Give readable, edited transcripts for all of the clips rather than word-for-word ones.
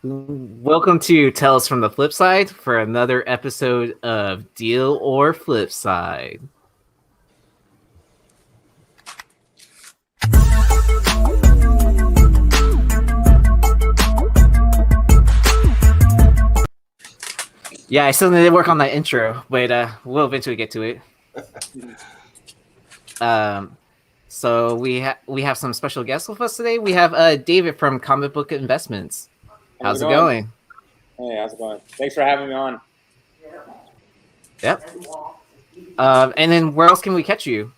Welcome to Tales from the Flipside for another episode of Deal or Flipside. Yeah, I still need to work on that intro, but we'll eventually get to it. So we have some special guests with us today. We have David from Comic Book Investments. How's it going? Hey, how's it going? Thanks for having me on. Yep. And then where else can we catch you?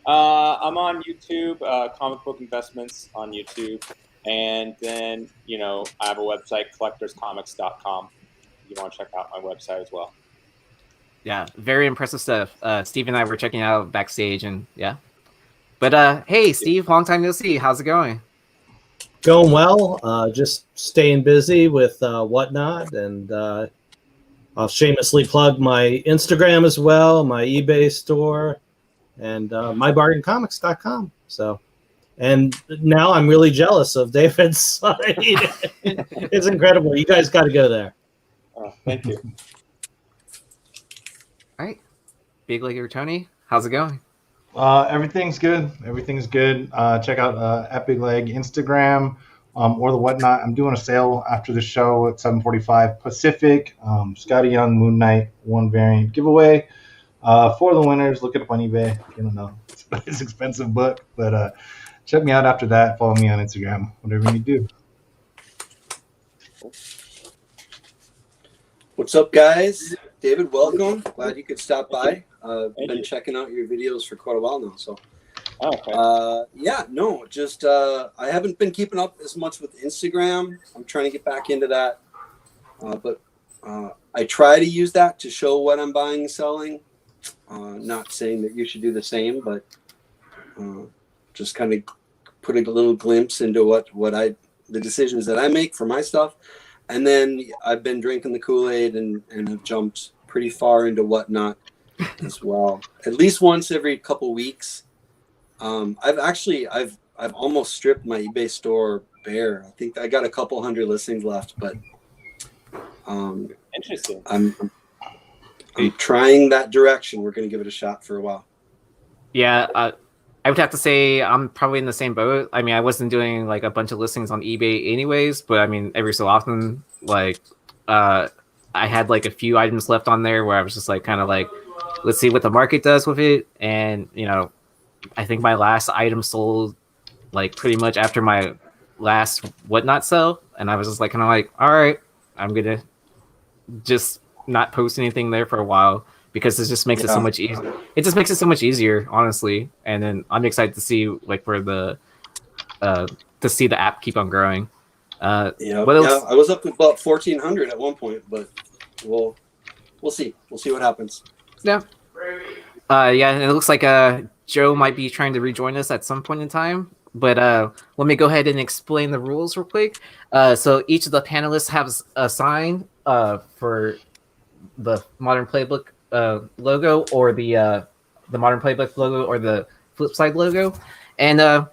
I'm on YouTube, Comic Book Investments on YouTube, and then I have a website, collectorscomics.com. You want to check out my website as well. Yeah, very impressive stuff. Steve and I were checking out backstage, and yeah. But hey, Steve, long time no see. How's it going? Going well. Just staying busy with whatnot, and I'll shamelessly plug my Instagram as well, my eBay store, and mybargaincomics.com. So, and now I'm really jealous of David's site. It's incredible. You guys got to go there. Thank you. All right, Big Legger Tony, how's it going? Everything's good. Everything's good. Check out at Big Leg Instagram or the whatnot. I'm doing a sale after the show at 7:45 Pacific. Scotty Young Moon Knight 1 variant giveaway for the winners. Look it up on eBay. You don't know. It's an expensive book, but check me out after that. Follow me on Instagram. Whatever you do. What's up, guys? David, welcome. Glad you could stop by. Been checking out your videos for quite a while now. So, I haven't been keeping up as much with Instagram. I'm trying to get back into that. But I try to use that to show what I'm buying and selling. Not saying that you should do the same, but just kind of put a little glimpse into the decisions that I make for my stuff. And then I've been drinking the Kool-Aid and have jumped pretty far into whatnot as well. At least once every couple weeks. I've almost stripped my eBay store bare. I think I got a couple hundred listings left, but Interesting. I'm trying that direction. We're going to give it a shot for a while. Yeah, I would have to say I'm probably in the same boat. I mean, I wasn't doing like a bunch of listings on eBay anyways, but I mean, every so often, like, I had like a few items left on there where I was just like, kind of like, let's see what the market does with it. And, I think my last item sold like pretty much after my last whatnot sell. And I was just like, kind of like, all right, I'm going to just not post anything there for a while. Because it just makes it so much easier. It just makes it so much easier, honestly. And then I'm excited to see like where the app keep on growing. I was up to about 1,400 at one point, but we'll see. We'll see what happens. Yeah. And it looks like Joe might be trying to rejoin us at some point in time. But let me go ahead and explain the rules real quick. So each of the panelists has a sign for the Modern Playbook logo or the Modern Playbook logo or the Flipside logo, and and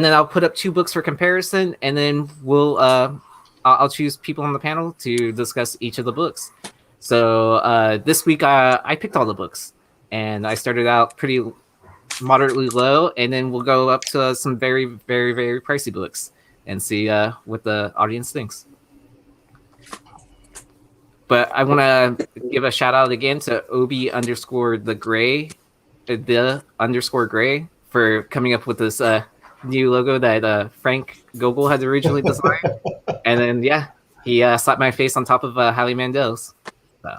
then I'll put up 2 books for comparison, and then I'll choose people on the panel to discuss each of the books. So this week I picked all the books, and I started out pretty moderately low, and then we'll go up to some very, very, very pricey books and see what the audience thinks. But I want to give a shout out again to Obi_the_Gray for coming up with this new logo that Frank Gogol had originally designed. And then, he slapped my face on top of Howie Mandel's. So.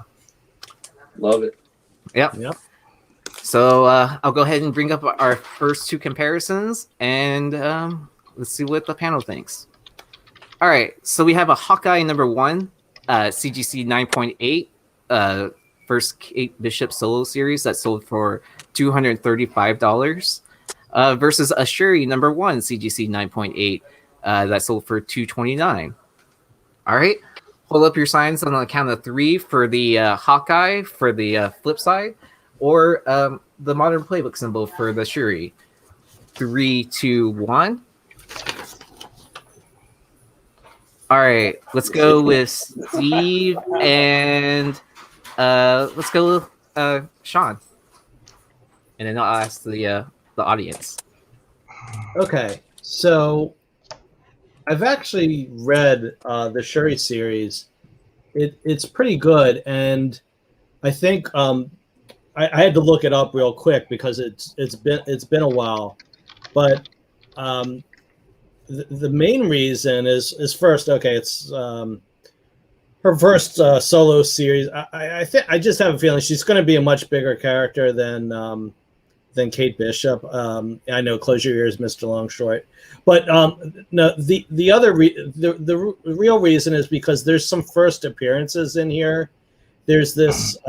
Love it. Yep. So I'll go ahead and bring up our first 2 comparisons, and let's see what the panel thinks. All right. So we have a Hawkeye #1. CGC 9.8, first Kate Bishop solo series that sold for $235, versus a Shuri #1 CGC 9.8 that sold for $229. All right, hold up your signs on the count of 3 for the Hawkeye for the Flipside, or the Modern Playbook symbol for the Shuri. 3, 2, 1. All right, let's go with Steve and let's go with Sean, and then I'll ask the audience. Okay, so I've actually read the Shuri series. It's pretty good, and I think I had to look it up real quick because it's been a while, but the main reason is first, okay, it's her first solo series. I think I just have a feeling she's going to be a much bigger character than Kate Bishop. I know, close your ears, Mr. Longshort. But no, the other the real reason is because there's some first appearances in here. There's this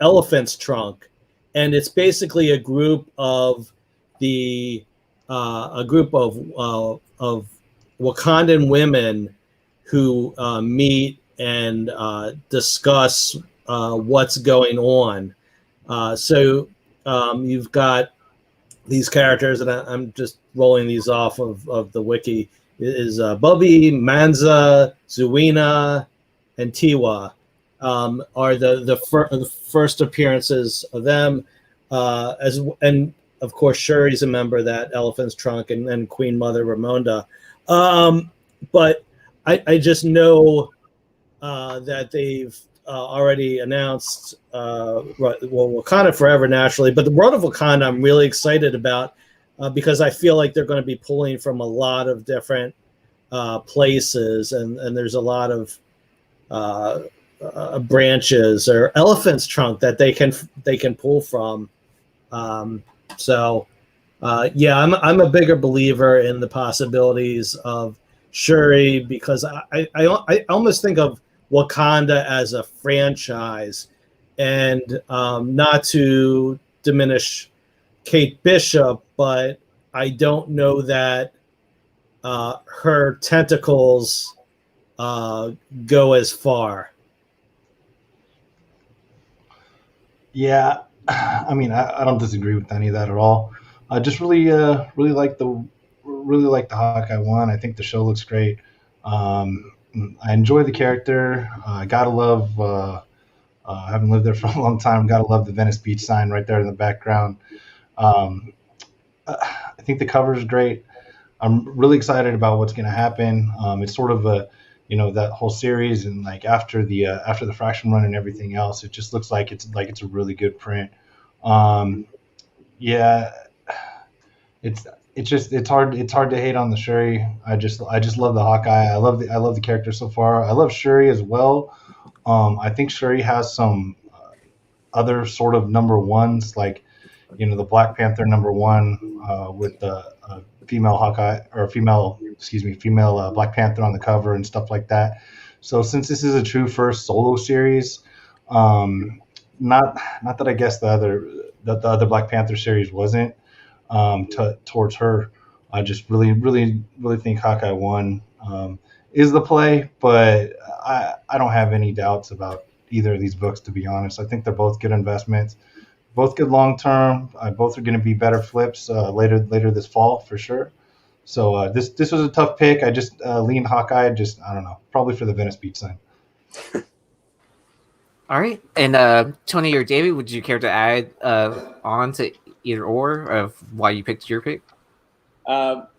elephant's trunk, and it's basically a group of Wakandan women who meet and discuss what's going on. So you've got these characters, and I'm just rolling these off of the wiki. Is Bubby, Manza, Zuina, and Tiwa are the first appearances of them, and of course Shuri's a member of that elephant's trunk, and then Queen Mother Ramonda. But I just know that they've already announced Wakanda Forever naturally, but the World of Wakanda I'm really excited about because I feel like they're going to be pulling from a lot of different places, and there's a lot of branches or elephant's trunk that they can pull from. So I'm a bigger believer in the possibilities of Shuri because I almost think of Wakanda as a franchise, and not to diminish Kate Bishop, but I don't know that her tentacles go as far. Yeah, I mean, I don't disagree with any of that at all. I just really like the Hawkeye one. I think the show looks great. I enjoy the character. Gotta love. Having lived there for a long time, gotta love the Venice Beach sign right there in the background. I think the cover is great. I'm really excited about what's going to happen. It's sort of that whole series, and like after the Fraction run and everything else, it just looks like it's a really good print. Yeah, it's hard to hate on the Shuri. I just love the Hawkeye. I love the character so far. I love Shuri as well. I think Shuri has some other sort of number ones, like the Black Panther number one with the female Hawkeye or female Black Panther on the cover and stuff like that. So since this is a true first solo series, not that I guess the other Black Panther series wasn't towards her. I just really think Hawkeye 1 is the play, but I don't have any doubts about either of these books, to be honest. I think they're both good investments, both good long term. Both are going to be better flips later this fall for sure. So this was a tough pick. I just leaned Hawkeye. Just I don't know, probably for the Venice Beach sign. All right, and Tony or David, would you care to add on to either or of why you picked your pick?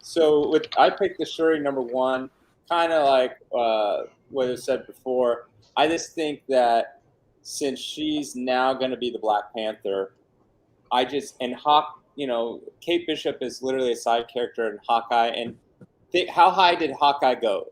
So I picked the Shuri number one, kind of like what was said before. I just think that since she's now going to be the Black Panther, Kate Bishop is literally a side character in Hawkeye. And how high did Hawkeye go?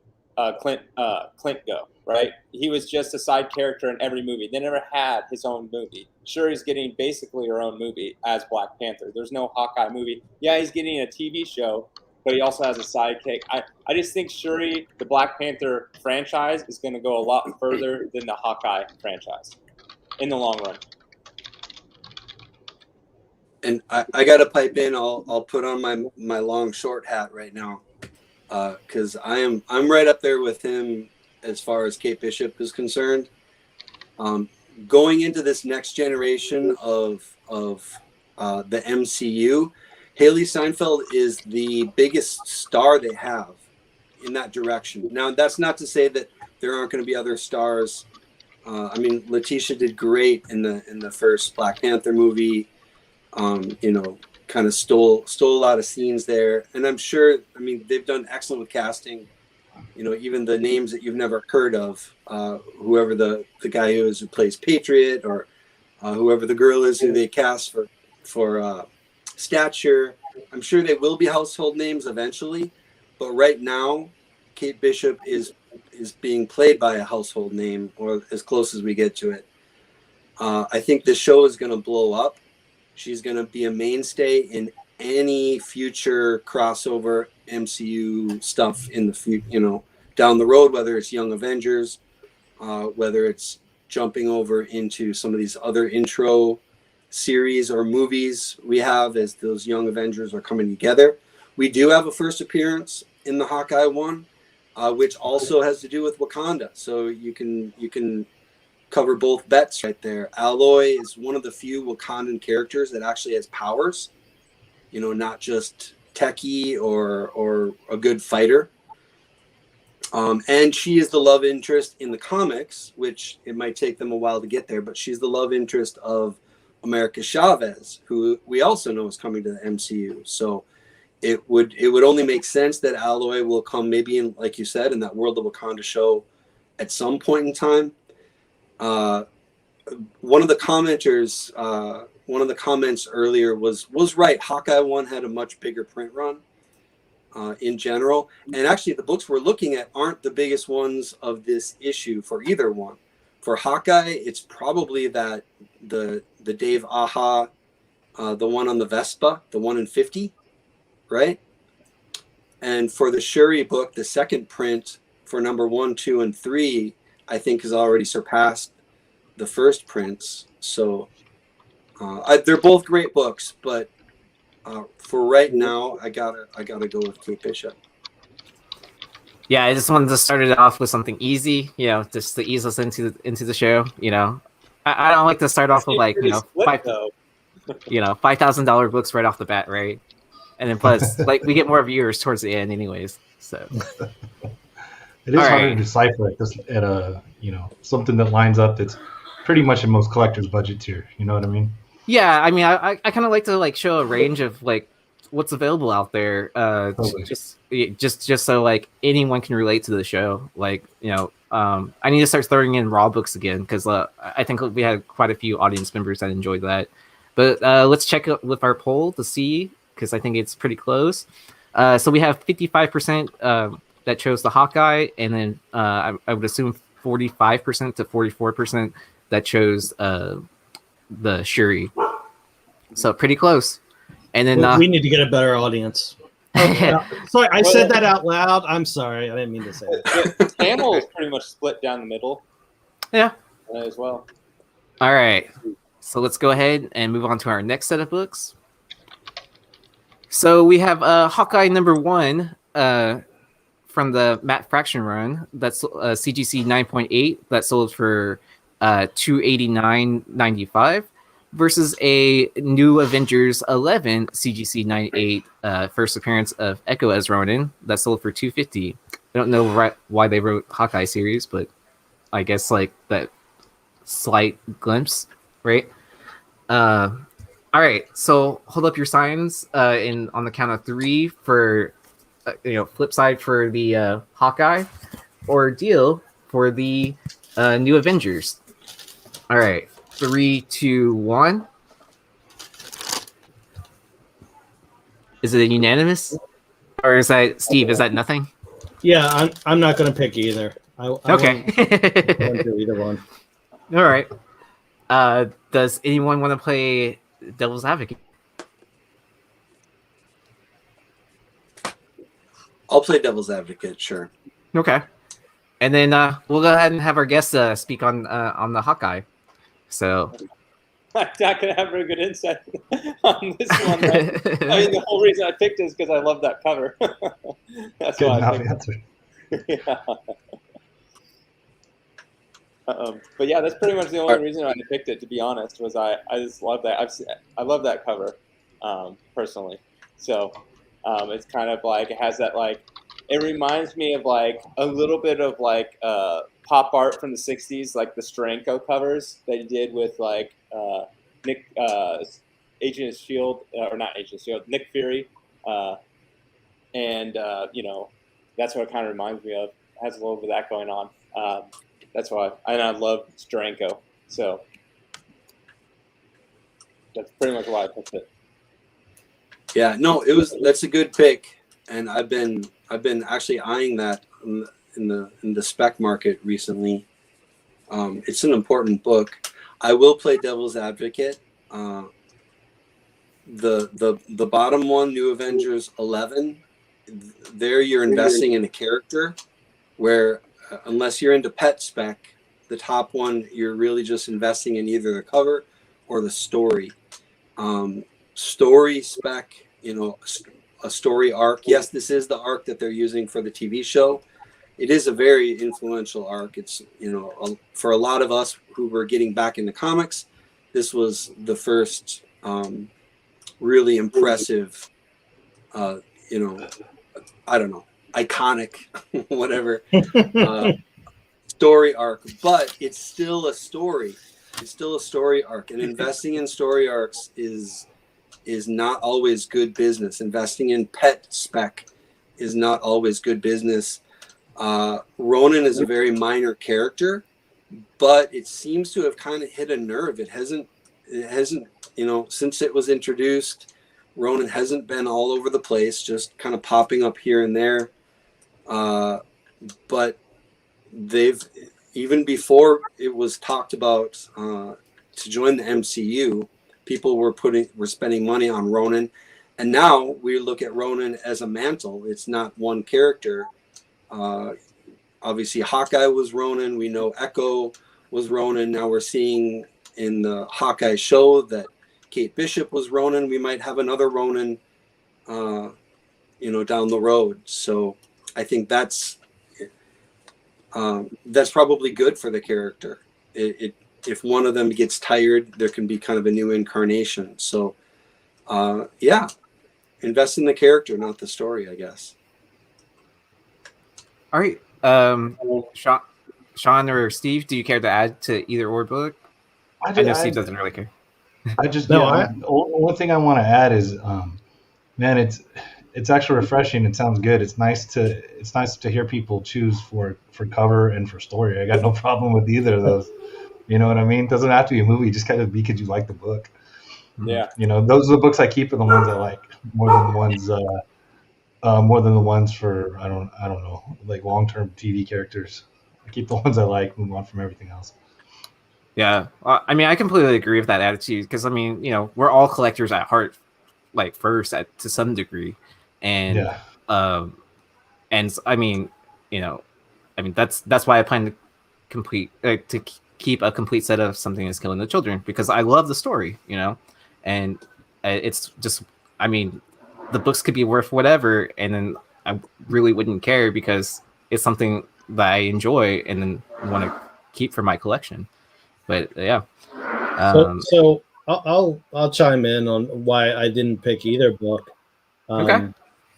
Clint go, right? He was just a side character in every movie. They never had his own movie. Shuri's getting basically her own movie as Black Panther. There's no Hawkeye movie. Yeah, he's getting a TV show, but he also has a sidekick. I just think Shuri, the Black Panther franchise, is going to go a lot further than the Hawkeye franchise in the long run. And I got to pipe in. I'll put on my long short hat right now, because I'm right up there with him as far as Kate Bishop is concerned. Going into this next generation of the MCU, Haley Steinfeld is the biggest star they have. in that direction. Now, that's not to say that there aren't going to be other stars. I mean, Letitia did great in the first Black Panther movie. You know, kind of stole a lot of scenes there, and I'm sure. I mean, they've done excellent with casting. You know, even the names that you've never heard of, whoever the guy is who plays Patriot, or whoever the girl is who they cast for Stature. I'm sure they will be household names eventually, but right now, Kate Bishop is being played by a household name, or as close as we get to it. I think the show is going to blow up. She's going to be a mainstay in any future crossover MCU stuff in the you know, down the road, whether it's Young Avengers, whether it's jumping over into some of these other intro series or movies we have as those Young Avengers are coming together. We do have a first appearance in the Hawkeye one, which also has to do with Wakanda. So you can cover both bets right there. Alloy is one of the few Wakandan characters that actually has powers, you know, not just techie or a good fighter. And she is the love interest in the comics, which it might take them a while to get there, but she's the love interest of America Chavez, who we also know is coming to the MCU. So it would only make sense that Alloy will come maybe in, like you said, in that World of Wakanda show at some point in time. One of the commenters, one of the comments earlier was right. Hawkeye 1 had a much bigger print run in general. And actually the books we're looking at aren't the biggest ones of this issue for either one. For Hawkeye, it's probably that the Dave Aha, the one on the Vespa, the 1 in 50, right? And for the Shuri book, the second print for number 1, 2, and 3, I think has already surpassed the first prints. So they're both great books, but for right now, I gotta go with Kate Bishop. Yeah, I just wanted to start it off with something easy, you know, just to ease us into the show. You know, I don't like to start off with like, you know, $5,000 books right off the bat, right? And then plus, like, we get more viewers towards the end, anyways. So it is harder to decipher at a, you know, something that lines up that's pretty much in most collectors' budget tier. You know what I mean? Yeah, I mean, I kind of like to like show a range of like what's available out there, Totally. just so like anyone can relate to the show. Like, you know, I need to start throwing in raw books again because I think we had quite a few audience members that enjoyed that. But let's check it with our poll to see, because I think it's pretty close. So we have 55% that chose the Hawkeye, and then I would assume 45% to 44% that chose the Shuri. So pretty close. And then we need to get a better audience. Sorry, I said that out loud. I'm sorry. I didn't mean to say that. Tamil is pretty much split down the middle. Yeah. As well. All right. So let's go ahead and move on to our next set of books. So we have Hawkeye number 1 from the Matt Fraction run. That's CGC 9.8 that sold for $289.95 versus a New Avengers 11 CGC 9.8 first appearance of Echo as Ronin that sold for $250. I don't know why they wrote Hawkeye series, but I guess like that slight glimpse, right? All right, so hold up your signs on the count of 3 for Flipside for the Hawkeye, or Deal for the New Avengers. All right, 3, 2, 1. Is it a unanimous, or is that Steve? Is that nothing? Yeah, I'm not going to pick either. Okay. I won't do either one. All right. Does anyone want to play Devil's Advocate? I'll play Devil's Advocate, sure. Okay. And then we'll go ahead and have our guests speak on the Hawkeye. So I'm not going to have very good insight on this one. Right? I mean, the whole reason I picked it is because I love that cover. That's why I picked it. Yeah. But yeah, that's pretty much the only reason I picked it. To be honest, was I just love that. I love that cover, personally. So it's kind of like it has that like It reminds me of like a little bit of like pop art from the '60s, like the Steranko covers that he did with like Nick Agent of Shield or not Agent of Shield, Nick Fury, and you know, that's what it kind of reminds me of. It has a little bit of that going on. That's why I love Steranko, so that's pretty much why I picked it. Yeah, no, that's a good pick, and I've been actually eyeing that in the spec market recently. It's an important book. I will play devil's advocate. The bottom one, New Avengers 11, there you're investing in a character, where unless you're into pet spec, the top one you're really just investing in either the cover or the story. Story spec, you know, a story arc. Yes, this is the arc that they're using for the TV show. It is a very influential arc. It's, you know, for a lot of us who were getting back into comics, this was the first really impressive, you know, I don't know, iconic, whatever, story arc. But it's still a story. It's still a story arc. And investing in story arcs is not always good business. Investing in pet spec is not always good business. Ronan is a very minor character, but it seems to have kind of hit a nerve. It hasn't, you know, since it was introduced, Ronan hasn't been all over the place, just kind of popping up here and there. But they've, even before it was talked about to join the MCU, people were spending money on Ronan, and now we look at Ronan as a mantle. It's not one character. Obviously, Hawkeye was Ronan. We know Echo was Ronan. Now we're seeing in the Hawkeye show that Kate Bishop was Ronan. We might have another Ronan, you know, down the road. So I think that's probably good for the character. If one of them gets tired, there can be kind of a new incarnation. So, yeah, invest in the character, not the story, I guess. All right. Sean or Steve, do you care to add to either or book? I know Steve doesn't really care. One thing I want to add is, man, it's actually refreshing. It sounds good. It's nice to hear people choose for cover and for story. I got no problem with either of those. You know what I mean? It doesn't have to be a movie. It just got to be because you like the book. Yeah. You know, those are the books I keep are the ones I like more than the ones for I don't know, like long-term TV characters. I keep the ones I like, move on from everything else. Yeah, I mean, I completely agree with that attitude because I mean, you know, we're all collectors at heart, like first to some degree, and yeah. And I mean, you know, I mean that's why I plan to keep a complete set of Something Is Killing the Children, because I love the story, you know, and it's just, I mean, the books could be worth whatever, and then I really wouldn't care because it's something that I enjoy and then want to keep for my collection. But yeah, so I'll chime in on why I didn't pick either book, okay,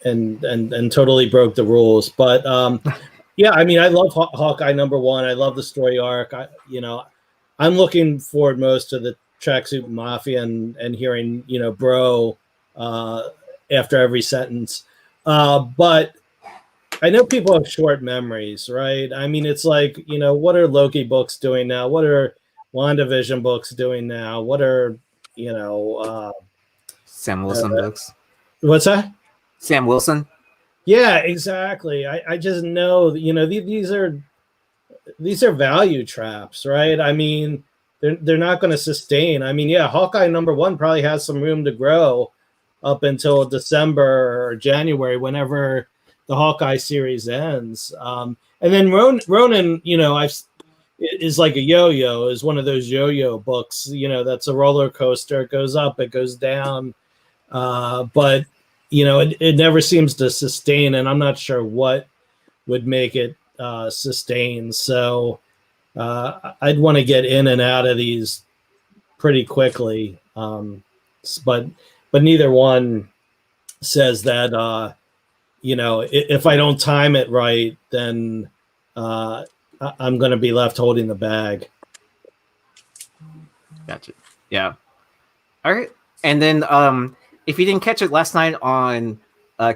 and totally broke the rules. But yeah, I mean, I love Hawkeye #1. I love the story arc. I'm looking forward most to the Tracksuit Mafia and hearing, you know, bro after every sentence. But I know people have short memories, right? I mean, it's like, you know, what are Loki books doing now? What are WandaVision books doing now? What are, you know, Sam Wilson books? What's that? Sam Wilson? Yeah, exactly. I just know, you know, these are value traps, right? I mean, they're not going to sustain. I mean, yeah, Hawkeye #1 probably has some room to grow up until December or January, whenever the Hawkeye series ends. And then Ronan, you know, is like a yo-yo, is one of those yo-yo books, you know, that's a roller coaster. It goes up, it goes down. But, you know, it never seems to sustain, and I'm not sure what would make it sustain. So I'd want to get in and out of these pretty quickly. But neither one says that if I don't time it right, then I'm going to be left holding the bag. Gotcha. Yeah. All right. And then if you didn't catch it last night on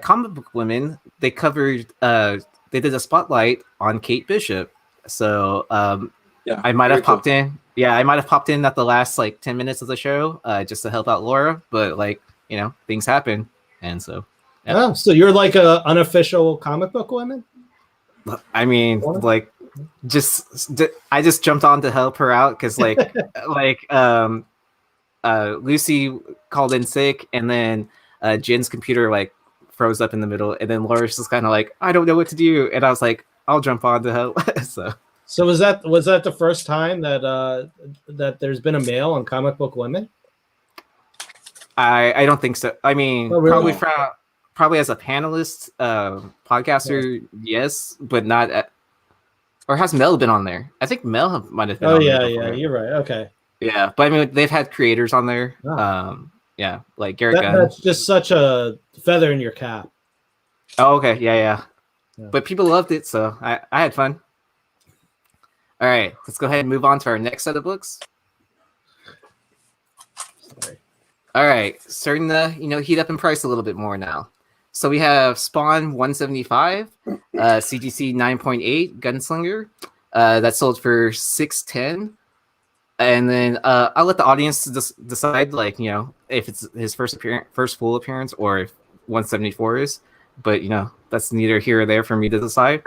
Comic Book Women, they covered they did a spotlight on Kate Bishop. So I might have popped in. Yeah, I might have popped in at the last 10 minutes of the show just to help out Laura, but things happen, and so. Yeah. Oh, so you're like a unofficial Comic Book Woman? I mean, I just jumped on to help her out because Lucy called in sick, and then Jen's computer froze up in the middle, and then Laura's just kind of I don't know what to do, and I was like, I'll jump on to help. So was that the first time that there's been a male on Comic Book Women? I don't think so. I mean, really? probably as a panelist, podcaster, yes, but not. Or has Mel been on there? I think Mel might have been. Oh on yeah, there yeah, you're right. Okay. Yeah, but I mean, they've had creators on there. Oh. Yeah, like Garrett Gunn. That's just such a feather in your cap. Oh, okay, yeah. But people loved it, so I had fun. All right, let's go ahead and move on to our next set of books. Sorry. All right, starting to heat up in price a little bit more now. So we have Spawn 175, CGC 9.8 Gunslinger, that sold for $610. And then I'll let the audience decide, if it's his first full appearance or if 174 is. But that's neither here or there for me to decide.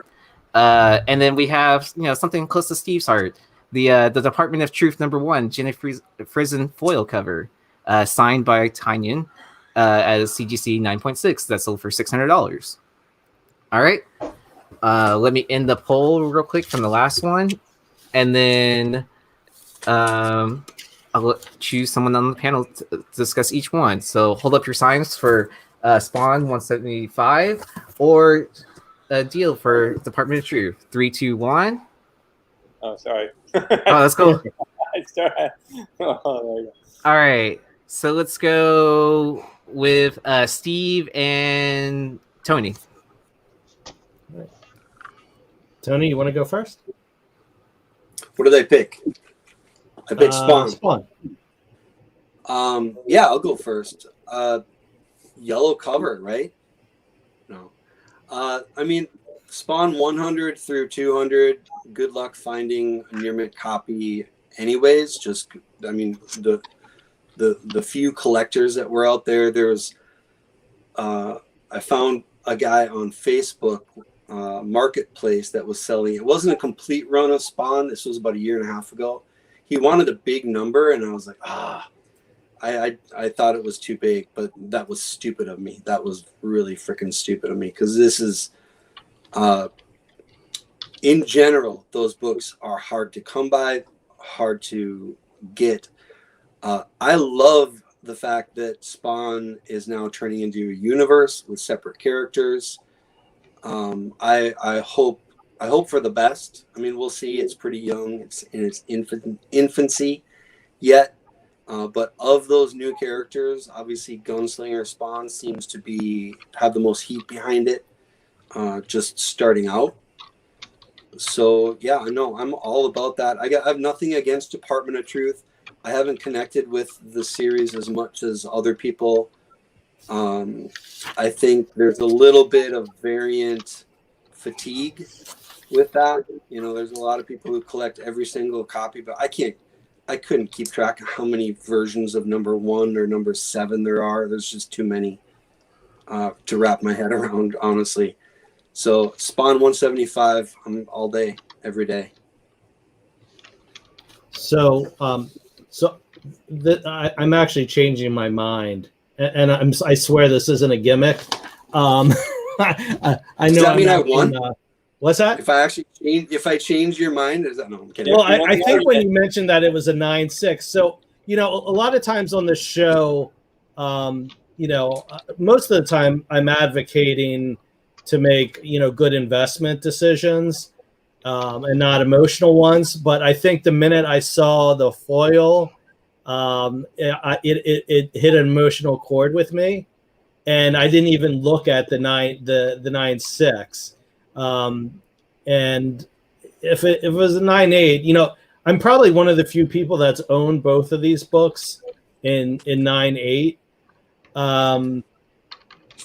And then we have something close to Steve's heart, the Department of Truth #1 Jenny Frison foil cover, signed by Tynion, as CGC 9.6 that sold for $600. All right, let me end the poll real quick from the last one, and then I'll choose someone on the panel to discuss each one. So hold up your signs for Spawn 175 or a deal for Department of Truth. 3, 2, 1. Oh, sorry. Oh, let's go. There you go. All right, so let's go with Steve and Tony. Tony, you want to go first? What did I pick? I picked Spawn. Spawn. Yeah, I'll go first. Yellow cover, right? No. I mean, Spawn 100 through 200. Good luck finding a near mint copy. Anyways, the few collectors that were out there. There's, I found a guy on Facebook Marketplace that was selling. It wasn't a complete run of Spawn. This was about a year and a half ago. He wanted a big number, and I was like, I thought it was too big, but that was stupid of me. That was really freaking stupid of me, because this is, in general, those books are hard to come by, hard to get. I love the fact that Spawn is now turning into a universe with separate characters. I hope for the best. I mean, we'll see. It's pretty young. It's in its infancy yet. But of those new characters, obviously Gunslinger Spawn seems to have the most heat behind it, just starting out. So yeah, no, I'm all about that. I have nothing against Department of Truth. I haven't connected with the series as much as other people. I think there's a little bit of variant fatigue with that. There's a lot of people who collect every single copy, but I couldn't keep track of how many versions of #1 or #7 there are. There's just too many to wrap my head around, honestly. So Spawn 175, I'm all day, every day. So, I'm actually changing my mind, and I swear this isn't a gimmick. I know. Does that mean I won? What's that? If I change your mind, is that no? I'm kidding. Well, I think when you mentioned that it was a 9.6, so a lot of times on the show, most of the time I'm advocating to make good investment decisions, and not emotional ones. But I think the minute I saw the foil, it hit an emotional chord with me. and I didn't even look at the 9.6. And if it was a 9.8, you know, I'm probably one of the few people that's owned both of these books in 9.8.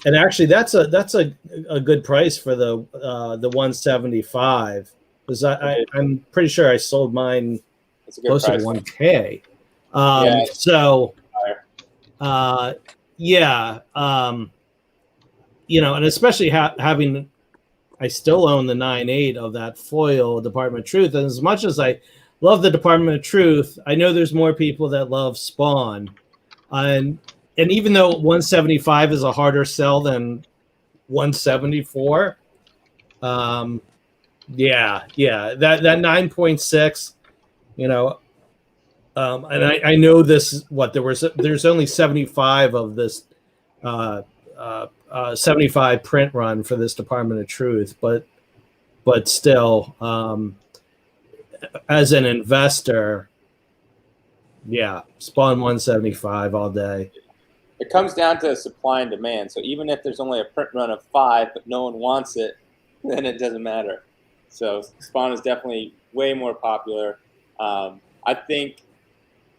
And actually, that's a good price for the 175, because I'm pretty sure I sold mine close to 1K. Yeah. So, yeah, you know, and especially having, I still own the 9.8 of that foil Department of Truth, and as much as I love the Department of Truth, I know there's more people that love Spawn, and even though 175 is a harder sell than 174, yeah, that 9.6, you know, and I know this. There's only 75 of this 75 print run for this Department of Truth, but still, as an investor, yeah, Spawn 175 all day. It comes down to supply and demand. So even if there's only a print run of 5, but no one wants it, then it doesn't matter. So Spawn is definitely way more popular. I think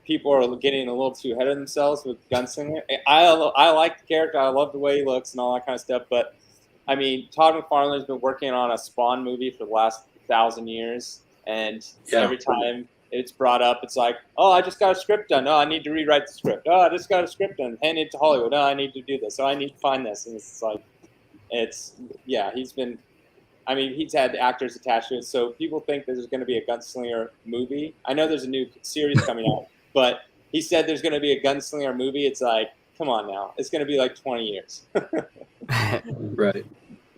people are getting a little too ahead of themselves with Gunslinger. I like the character. I love the way he looks and all that kind of stuff. But, I mean, Todd McFarlane's been working on a Spawn movie for the last 1,000 years. And every time it's brought up, it's like, oh, I just got a script done. Oh, I need to rewrite the script. Oh, I just got a script done. Hand it to Hollywood. Oh, I need to do this. Oh, I need to find this. And it's like, he's had actors attached to it. So people think there's going to be a Gunslinger movie. I know there's a new series coming out, but he said there's going to be a Gunslinger movie. It's like, come on now. It's going to be like 20 years. Right.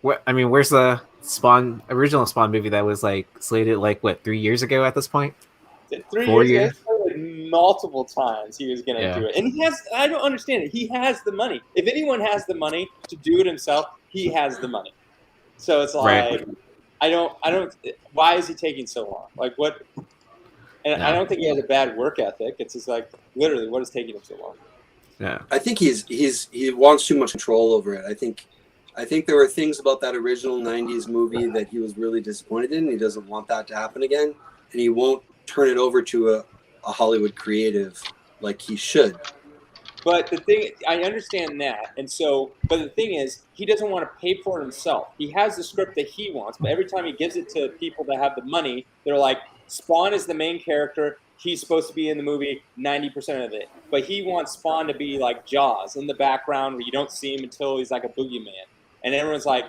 Where's the original Spawn movie that was like slated 3 years ago at this point? 4 years ago, multiple times he was going to do it. And I don't understand it. He has the money. If anyone has the money to do it himself, he has the money. So it's like, right. Why is he taking so long? Like what? And I don't think he has a bad work ethic. It's just like, literally, what is taking him so long? Yeah. I think he wants too much control over it. I think there were things about that original 90s movie that he was really disappointed in. He doesn't want that to happen again. And he won't turn it over to a Hollywood creative like he should. But the thing, I understand that. And so, but the thing is, he doesn't want to pay for it himself. He has the script that he wants, but every time he gives it to people that have the money, they're like, Spawn is the main character. He's supposed to be in the movie 90% of it. But he wants Spawn to be like Jaws in the background where you don't see him until he's like a boogeyman. And everyone's like,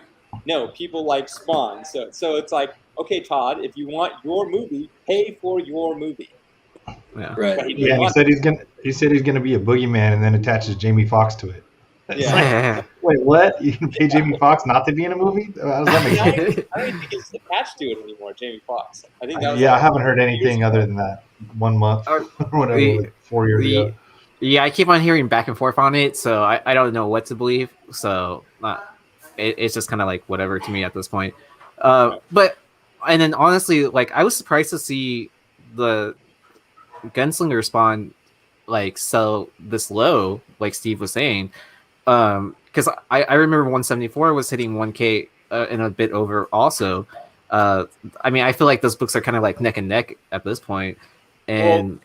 no, people like Spawn. So it's like, okay, Todd, if you want your movie, pay for your movie. Yeah. Right. He said he's gonna be a boogeyman and then attaches Jamie Foxx to it. Yeah. Like, wait, what? You can pay Jamie Foxx not to be in a movie? How does that make sense? I don't even think he's attached to it anymore, Jamie Foxx. I think that was I haven't heard anything other than that 1 month or whatever, 4 years ago. Yeah, I keep on hearing back and forth on it, so I don't know what to believe. So it's just kind of like whatever to me at this point. But and then honestly, like I was surprised to see the Gunslinger Spawn like sell this low, like Steve was saying, because I remember 174 was hitting 1K and a bit over also. I feel like those books are kind of like neck and neck at this point. And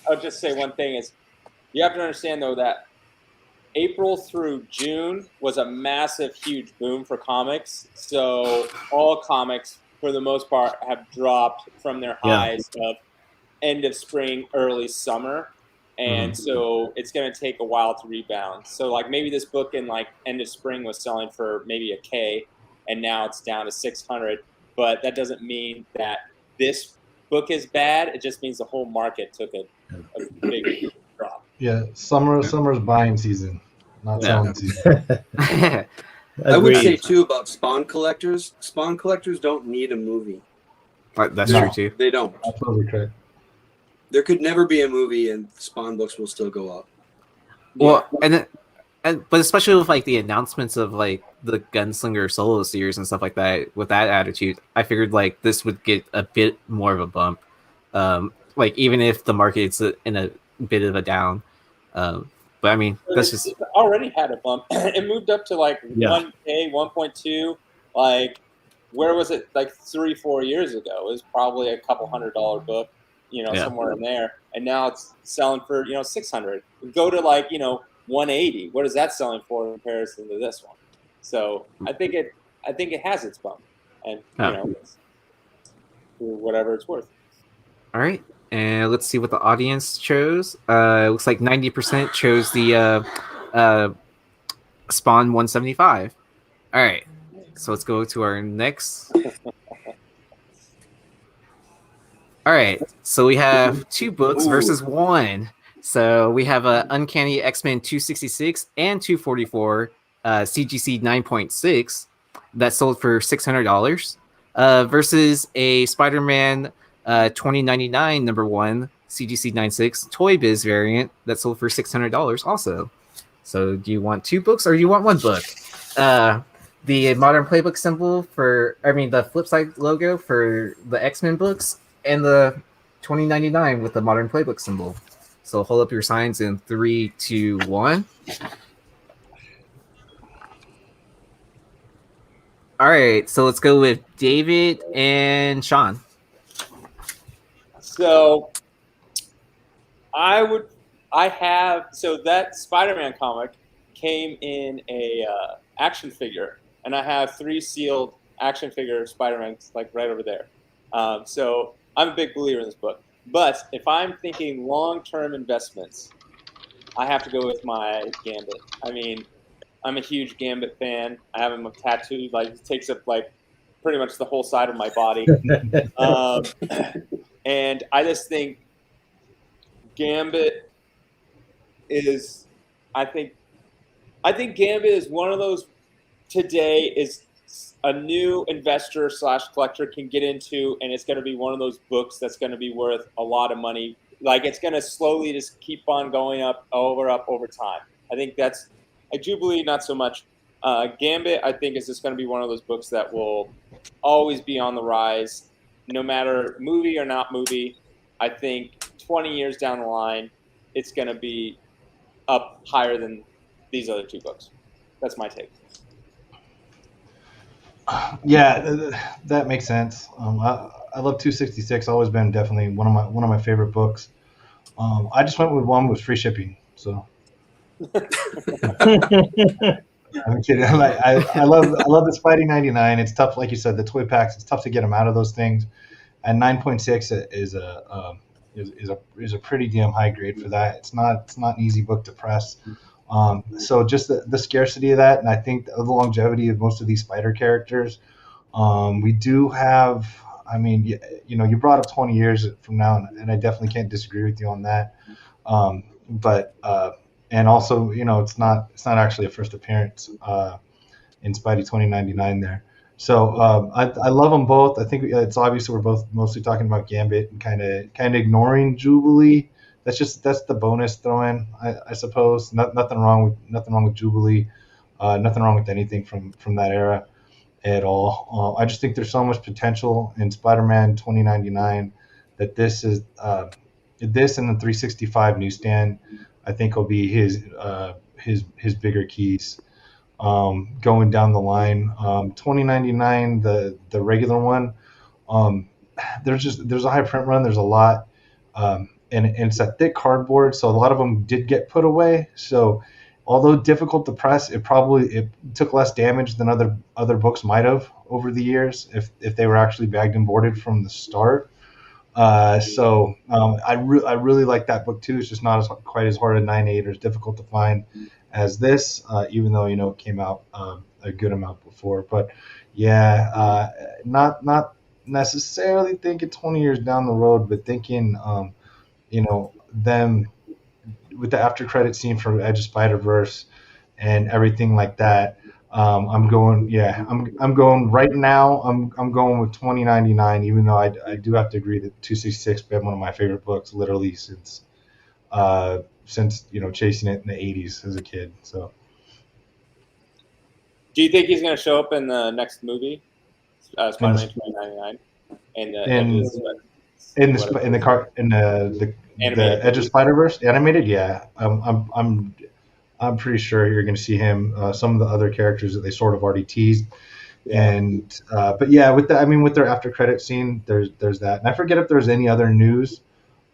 I'll just say one thing is you have to understand though that April through June was a massive, huge boom for comics. So all comics, for the most part, have dropped from their highs of end of spring, early summer. And so it's going to take a while to rebound. So like maybe this book in like end of spring was selling for maybe $1,000 and now it's down to 600. But that doesn't mean that this book is bad. It just means the whole market took a big drop. Yeah, summer's buying season, not selling season. I would say too about Spawn collectors. Spawn collectors don't need a movie. That's true too. They don't. Absolutely correct. There could never be a movie, and Spawn books will still go up. Well, but especially with like the announcements of like the Gunslinger solo series and stuff like that, with that attitude, I figured like this would get a bit more of a bump. Like even if the market's in a bit of a down, But I mean, that's It's just already had a bump. It moved up to like Yeah. 1K, 1.2. Like, where was it like 3-4 years ago? It was probably a couple $100 book, Yeah. somewhere in there. And now it's selling for, 600. Go to like, 180. What is that selling for in comparison to this one? So I think it has its bump, and it's for whatever it's worth. all right. And let's see what the audience chose. It looks like 90% chose the Spawn 175. All right. So let's go to our next. All right. So we have 2 books versus 1. So we have Uncanny X-Men 266 and 244 CGC 9.6 that sold for $600 versus a Spider-Man 2099 number 1 CGC 96 Toy Biz variant that sold for $600 also. So do you want 2 books or do you want 1 book? The Modern Playbook symbol the Flipside logo for the X-Men books, and the 2099 with the Modern Playbook symbol. So hold up your signs in 3, 2, 1. All right, so let's go with David and Sean. So that Spider-Man comic came in a action figure, and I have 3 sealed action figure Spider-Man like right over there. So I'm a big believer in this book. But if I'm thinking long-term investments, I have to go with my Gambit. I mean, I'm a huge Gambit fan. I have him tattooed, like it takes up like pretty much the whole side of my body. And I just think Gambit is, I think Gambit is one of those today is a new investor / collector can get into, and it's going to be one of those books that's going to be worth a lot of money. Like it's going to slowly just keep on going up over time. I think that's a Jubilee, not so much. Gambit, I think, is just going to be one of those books that will always be on the rise, no matter movie or not movie. I think 20 years down the line, it's going to be up higher than these other 2 books. That's my take. Yeah, that makes sense. I love 266. Always been definitely one of my favorite books. I just went with 1 with free shipping. So I'm kidding. I love the Spidey 99. It's tough, like you said, the toy packs. It's tough to get them out of those things. And 9.6 is a pretty damn high grade for that. It's not an easy book to press. So just the scarcity of that, and I think the longevity of most of these Spider characters. We do have, I mean, you brought up 20 years from now, and I definitely can't disagree with you on that. But and also, it's not actually a first appearance in Spidey 2099 there. So I love them both. I think it's obvious we're both mostly talking about Gambit and kind of ignoring Jubilee. That's the bonus throw in, I suppose. Nothing wrong with Jubilee. Nothing wrong with anything from that era at all. I just think there's so much potential in Spider-Man 2099 that this is this and the 365 newsstand, I think, will be his bigger keys going down the line. 2099, the regular one, there's a high print run. There's a lot. And it's a thick cardboard, so a lot of them did get put away. So although difficult to press, it took less damage than other books might have over the years if they were actually bagged and boarded from the start. So I really like that book too. It's just not quite as hard a 9.8 or as difficult to find as this, even though it came out a good amount before. But yeah, not necessarily thinking 20 years down the road, but thinking them with the after credit scene for Edge of Spider-Verse and everything like that. I'm going right now. I'm going with 2099, even though I do have to agree that 266 been one of my favorite books literally since chasing it in the 80s as a kid. So, do you think he's going to show up in the next movie, Spider-Man 2099, in the Edge of Spider-Verse animated? Yeah, I'm I'm pretty sure you're going to see him. Some of the other characters that they sort of already teased. And but yeah, with that, I mean, with their after credit scene, there's that. And I forget if there's any other news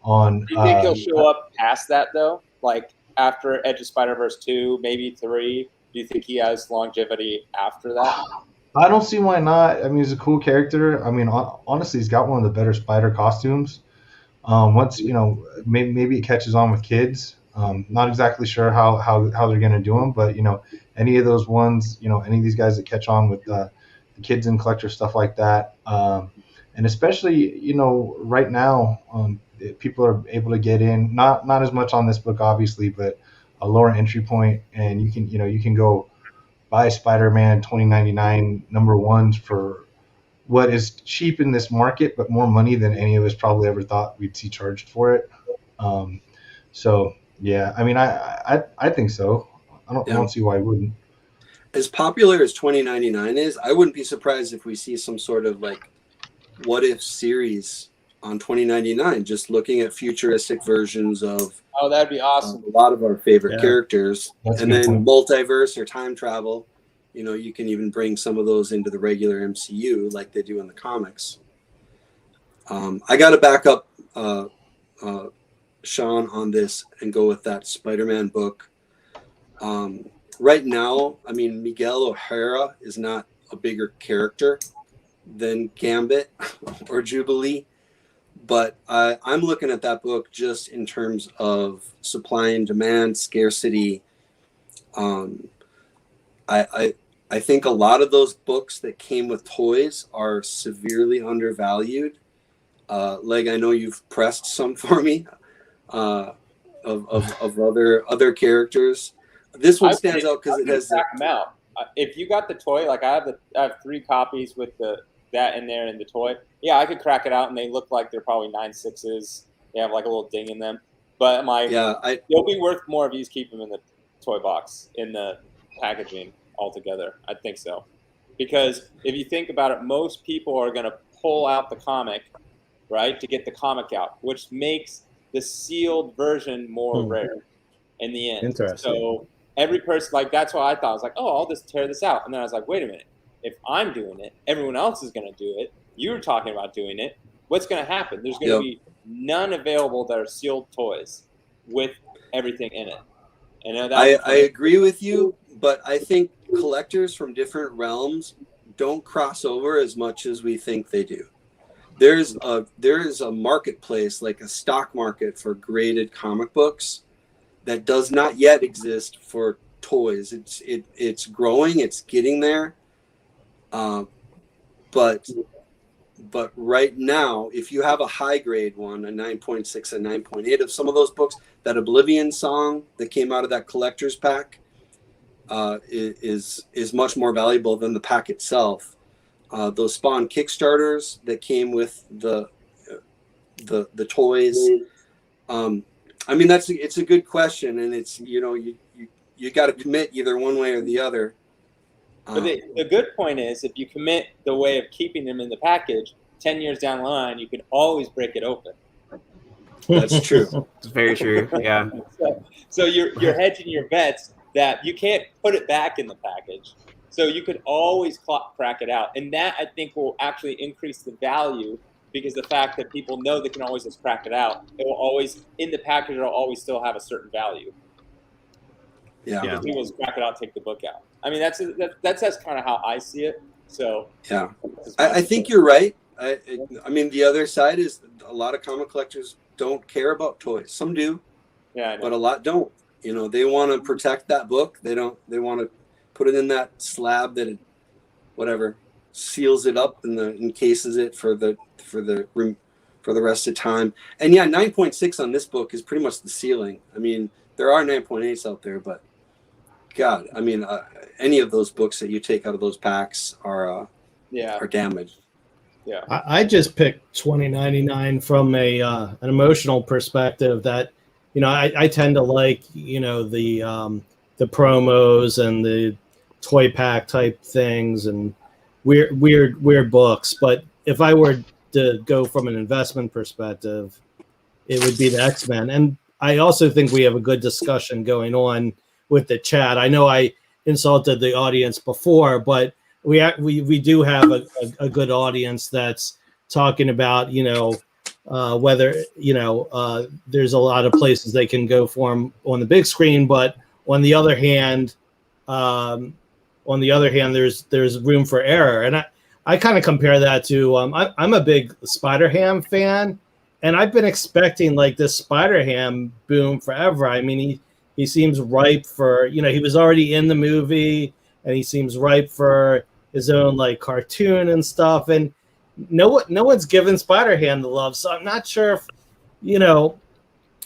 on. Do you think he'll show up past that though? Like after Edge of Spider-Verse 2, maybe 3? Do you think he has longevity after that? I don't see why not. I mean, he's a cool character. I mean, honestly, he's got one of the better spider costumes. Once maybe it catches on with kids. Not exactly sure how they're going to do them, but any of those ones, any of these guys that catch on with the kids and collector stuff like that, and especially right now, people are able to get in not as much on this book obviously, but a lower entry point, and you can go buy Spider-Man 2099 number ones for what is cheap in this market, but more money than any of us probably ever thought we'd see charged for it. So yeah, I mean, I think so. I don't see why I wouldn't. As popular as 2099 is, I wouldn't be surprised if we see some sort of like what if series on 2099, just looking at futuristic versions of. Oh, that'd be awesome. A lot of our favorite characters. That's and then point. Multiverse or time travel. You can even bring some of those into the regular MCU like they do in the comics. I got to back up Sean on this and go with that Spider-Man book. Right now, I mean, Miguel O'Hara is not a bigger character than Gambit or Jubilee, but I'm looking at that book just in terms of supply and demand, scarcity. I think a lot of those books that came with toys are severely undervalued. Leg, I know you've pressed some for me of other characters. This one stands out because it has them out. If you got the toy, like I have 3 copies with that in there and the toy. Yeah, I could crack it out, and they look like they're probably 9.6s. They have like a little ding in them. But they'll be worth more if you just keep them in the toy box in the packaging altogether. I think so, because if you think about it, most people are going to pull out the comic, right, to get the comic out, which makes the sealed version more rare in the end. Interesting. So every person, like, that's what I thought. I was like, oh, I'll just tear this out. And then I was like, wait a minute. If I'm doing it, everyone else is going to do it. You were talking about doing it. What's going to happen? There's going to be none available that are sealed toys with everything in it. And I agree with you, but I think collectors from different realms don't cross over as much as we think they do. There is a marketplace, like a stock market for graded comic books, that does not yet exist for toys. It's growing, it's getting there, but right now, if you have a high grade one, a 9.6, a 9.8 of some of those books, that Oblivion song that came out of that collector's pack is much more valuable than the pack itself. Those Spawn Kickstarters that came with the toys. I mean, it's a good question, and it's you got to commit either one way or the other. But the good point is, if you commit the way of keeping them in the package, 10 years down the line, you can always break it open. That's true. It's very true. Yeah. So you're hedging your bets that you can't put it back in the package. So you could always crack it out. And that, I think, will actually increase the value, because the fact that people know they can always just crack it out, it will always, in the package, it'll always still have a certain value. Yeah. Because people just crack it out, take the book out. I mean, that's kind of how I see it. So yeah, I think you're right. I mean, the other side is a lot of comic collectors don't care about toys. Some do, but a lot don't. They want to protect that book. They want to put it in that slab that seals it up and encases it for the rest of time. And yeah, 9.6 on this book is pretty much the ceiling. I mean, there are 9.8s out there, but God, I mean, any of those books that you take out of those packs are damaged. Yeah, I just picked 2099 from an emotional perspective. That I tend to like the promos and the toy pack type things and weird books. But if I were to go from an investment perspective, it would be the X-Men. And I also think we have a good discussion going on with the chat. I know I insulted the audience before, but we do have a good audience that's talking about, whether, there's a lot of places they can go for them on the big screen, but on the other hand, there's room for error. And I kind of compare that to, I'm a big Spider-Ham fan, and I've been expecting like this Spider-Ham boom forever. I mean, he seems ripe for, he was already in the movie, and he seems ripe for his own like cartoon and stuff. And no one's given Spider-Ham the love. So I'm not sure if,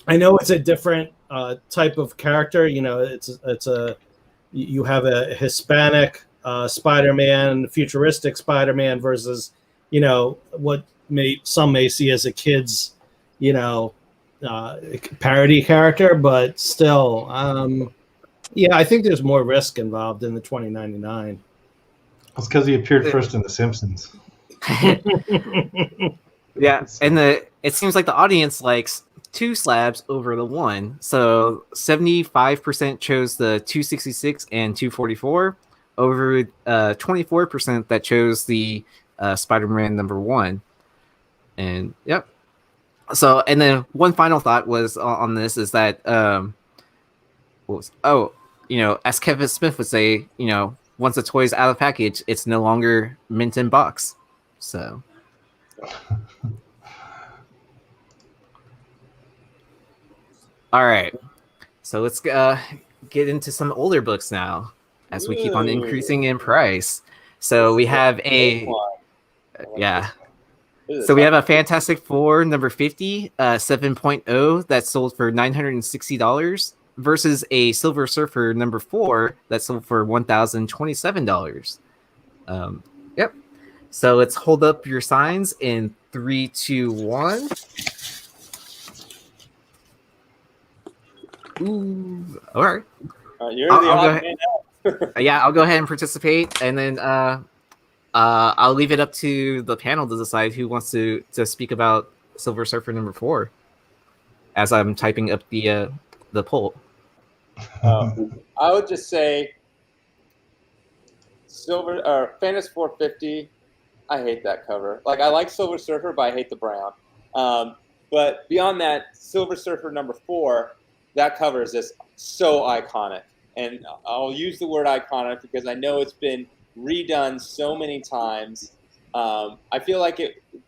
I know it's a different type of character. You have a Hispanic Spider-Man, futuristic Spider-Man versus, what some may see as a kid's, parody character, but still, I think there's more risk involved in the 2099. That's because he appeared first in The Simpsons. Yeah, and it seems like the audience likes two slabs over the one. So 75% chose the 266 and 244 over 24% that chose the Spider-Man #1. And yep. So, and then one final thought was on this is that as Kevin Smith would say, once the toy's out of package, it's no longer mint in box. So all right, so let's get into some older books now as we keep on increasing in price. So we have a So we have a Fantastic Four number 50, 7.0 that sold for $960 versus a Silver Surfer number 4 that sold for $1,027. Yep. So let's hold up your signs in 3, 2, 1. Ooh, all right. You're the odd man out. Yeah, I'll go ahead and participate, and then I'll leave it up to the panel to decide who wants to speak about Silver Surfer number 4 as I'm typing up the poll. I would just say Fantasy 450. I hate that cover. Like, I like Silver Surfer, but I hate the brown. But beyond that, Silver Surfer number 4, that cover is just so iconic. And I'll use the word iconic because I know it's been redone so many times. I feel like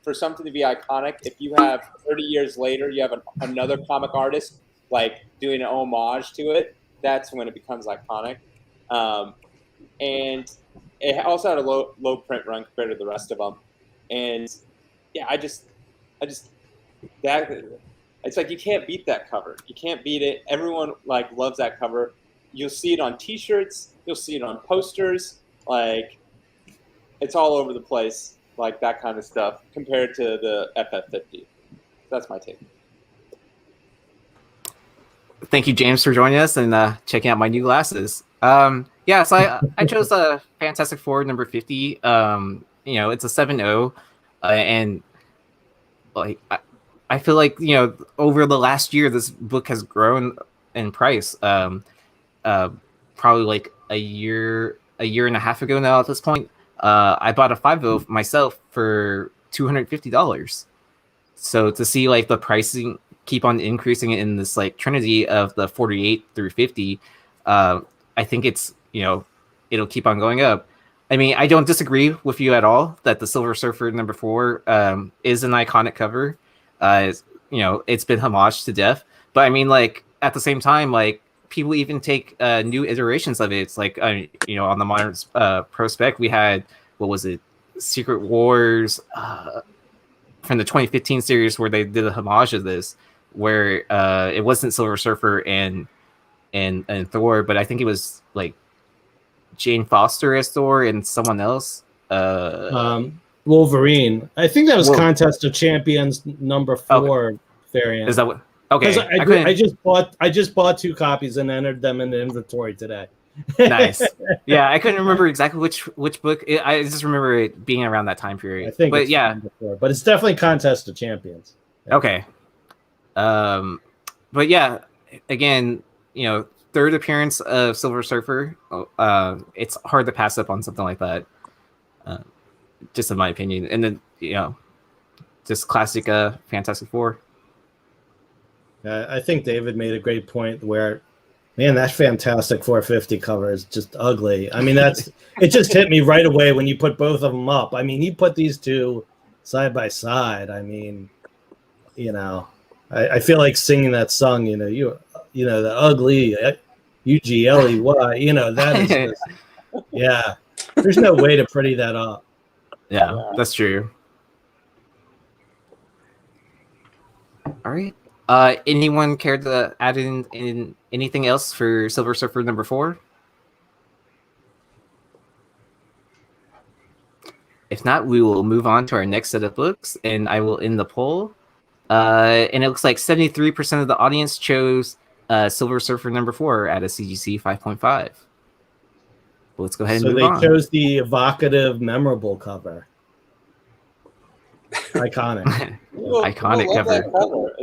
for something to be iconic, if you have 30 years later, you have another comic artist like doing an homage to it, that's when it becomes iconic. And it also had a low print run compared to the rest of them. And yeah, I just that it's like you can't beat that cover. You can't beat it. Everyone like loves that cover. You'll see it on T-shirts. You'll see it on posters. Like, it's all over the place, like that kind of stuff, compared to the FF50. That's my take. Thank you, James, for joining us and checking out my new glasses. So I chose a Fantastic Four number 50. It's a 7.0, and like I feel like over the last year, this book has grown in price. Probably like a year and a half ago now at this point, I bought a 5.0 myself for $250. So to see like the pricing keep on increasing in this like trinity of the 48 through 50, I think it's, it'll keep on going up. I mean, I don't disagree with you at all that the Silver Surfer number 4 is an iconic cover. It's been homaged to death. But I mean, like, at the same time, like, people even take new iterations of it. It's like, on the Modern Prospect, we had, what was it, Secret Wars from the 2015 series where they did a homage of this, where it wasn't Silver Surfer and Thor, but I think it was like Jane Foster as Thor and someone else. Wolverine. I think that was Contest of Champions number 4 variant. Is that what? Okay. I just bought 2 copies and entered them in the inventory today. Nice. Yeah, I couldn't remember exactly which book. I just remember it being around that time period. I think, but it's definitely Contest of Champions. Yeah. Okay. But yeah, again, third appearance of Silver Surfer. It's hard to pass up on something like that. Just in my opinion, and then just classic Fantastic Four. I think David made a great point where, man, that Fantastic 450 cover is just ugly. I mean, it just hit me right away when you put both of them up. I mean, you put these two side by side. I mean, I feel like singing that song. The ugly UGLEY. That is just, yeah. There's no way to pretty that up. Yeah, that's true. All right. Anyone care to add in anything else for Silver Surfer number 4? If not, we will move on to our next set of books, and I will end the poll. And it looks like 73% of the audience chose Silver Surfer number 4 at a CGC 5.5. Let's go ahead and move on. So they chose the evocative, memorable cover. Iconic. Iconic cover. That cover.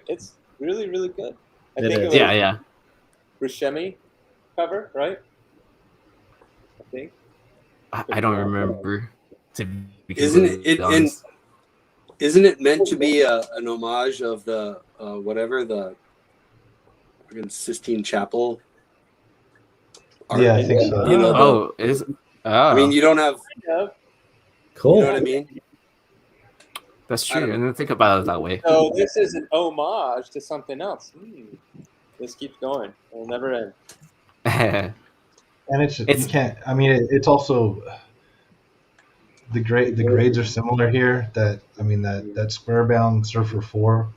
It's really, really good. I think it was Buscemi cover, right? I think. I don't remember. Isn't it meant to be an homage of the the Sistine Chapel? Art? Yeah, I think so. I mean, you don't have. Cool. You know what I mean? That's true. I didn't think about it that way. So this is an homage to something else. This keeps going. It'll never end. And you can't. I mean, it's also the grades are similar here. That Squarebound Surfer 4,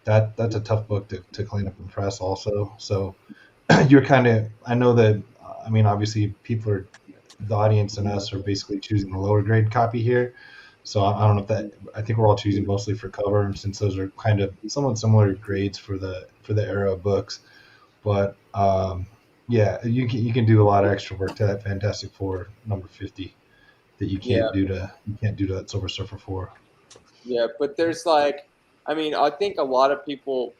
that's a tough book to clean up and press also. So you're kind of. I know that. I mean, obviously, the audience and us are basically choosing the lower grade copy here. So I don't know if that. I think we're all choosing mostly for cover, and since those are kind of somewhat similar grades for the era of books. But you can do a lot of extra work to that Fantastic Four number 50 that you can't do to that Silver Surfer 4. Yeah, but there's I think a lot of people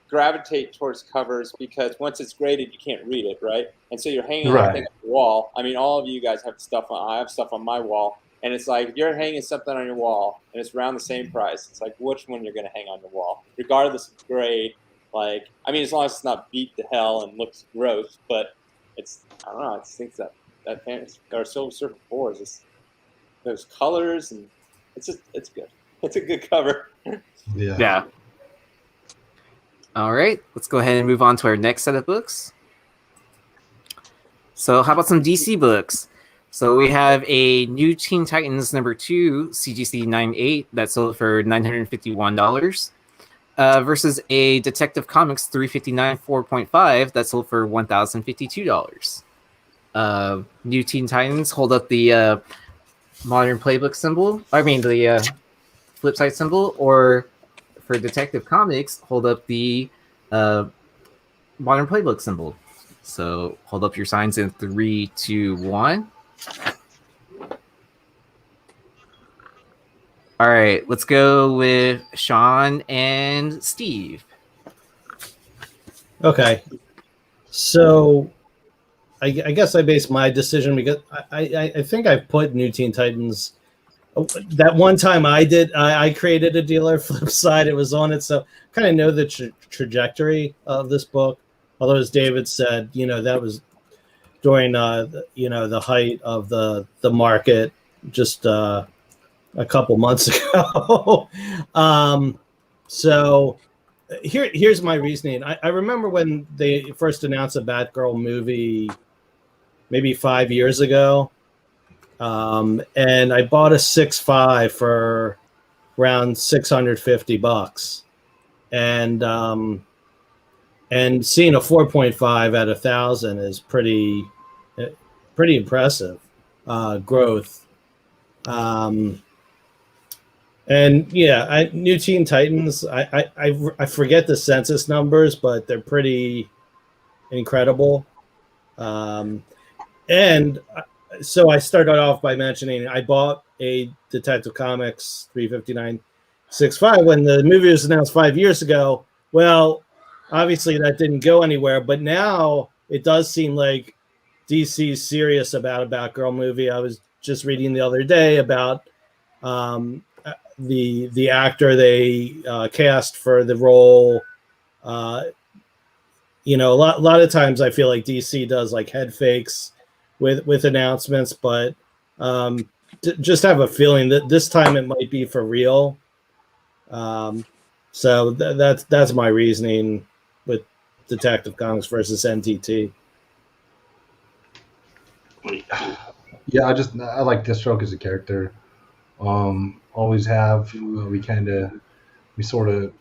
gravitate towards covers because once it's graded, you can't read it, right? And so you're hanging something on the wall. I mean, all of you guys have stuff I have stuff on my wall. And it's like you're hanging something on your wall, and it's around the same price. It's like which one you're going to hang on your wall, regardless of grade. As long as it's not beat to hell and looks gross. But I don't know. I just think that Silver Surfer 4 is just those colors, and it's good. It's a good cover. Yeah. All right, let's go ahead and move on to our next set of books. So, how about some DC books? So we have a New Teen Titans number 2 CGC 9.8 that sold for $951 versus a Detective Comics 359 4.5 that sold for $1,052. New Teen Titans hold up the Modern Playbook symbol. I mean the Flipside symbol, or for Detective Comics, hold up the Modern Playbook symbol. So hold up your signs in 3, 2, 1. All right, let's go with Sean and Steve. Okay. So I guess I based my decision because I think I put New Teen Titans. That one time I created a dealer, Flipside, it was on it. So kind of know the trajectory of this book. Although, as David said, that was during the height of the market just a couple months ago. So here's my reasoning. I remember when they first announced a Batgirl movie maybe 5 years ago, and I bought a 6.5 for around $650, and seeing a 4.5 at 1,000 is pretty impressive growth. New Teen Titans. I forget the census numbers, but they're pretty incredible. So I started off by mentioning I bought a Detective Comics 359 6.5 when the movie was announced 5 years ago. Well, obviously that didn't go anywhere, but now it does seem like DC's serious about a Batgirl movie. I was just reading the other day about the actor they cast for the role. You know, a lot of times I feel like DC does like head fakes with announcements, but just have a feeling that this time it might be for real. So that's my reasoning with Detective Comics versus NTT. Yeah, I like Deathstroke as a character. Always have. We sort of,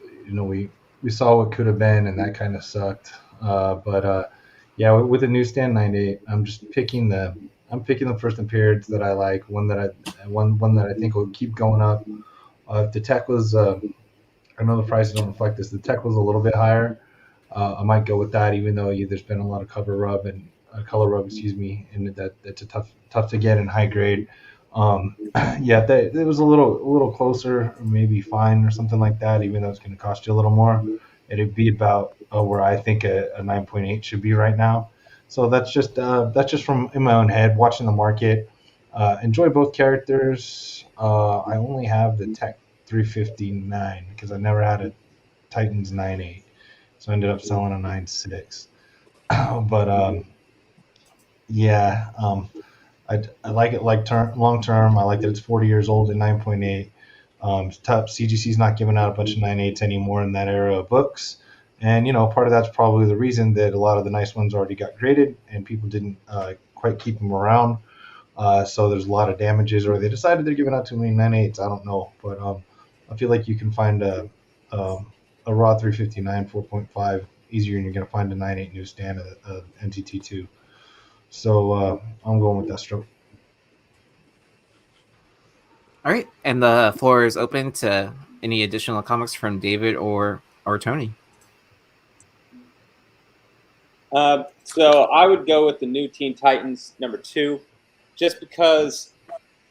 we saw what could have been, and that kind of sucked. But yeah, with the newsstand 98, I'm picking the first appearance that I like, one that I think will keep going up. If the tech was, I know the prices don't reflect this. The tech was a little bit higher. I might go with that, even though there's been a lot of color rub, excuse me, and that's a tough to get in high grade. Yeah, it was a little closer, or maybe fine or something like that. Even though it's going to cost you a little more, it'd be about where I think a 9.8 should be right now. So that's just from in my own head, watching the market. Enjoy both characters. I only have the Tech 359 because I never had a Titans 9.8, so I ended up selling a 9.6. But yeah, I like it long term. I like that it's 40 years old at 9.8. It's tough. CGC's not giving out a bunch of 9.8s anymore in that era of books. And, part of that's probably the reason that a lot of the nice ones already got graded and people didn't quite keep them around. So there's a lot of damages, or they decided they're giving out too many 9.8s. I don't know. But I feel like you can find a raw 359 4.5 easier than you're going to find a 9.8 newsstand of NTT2. So I'm going with Deathstroke. All right, and the floor is open to any additional comments from David or Tony. So I would go with the new Teen Titans #2, just because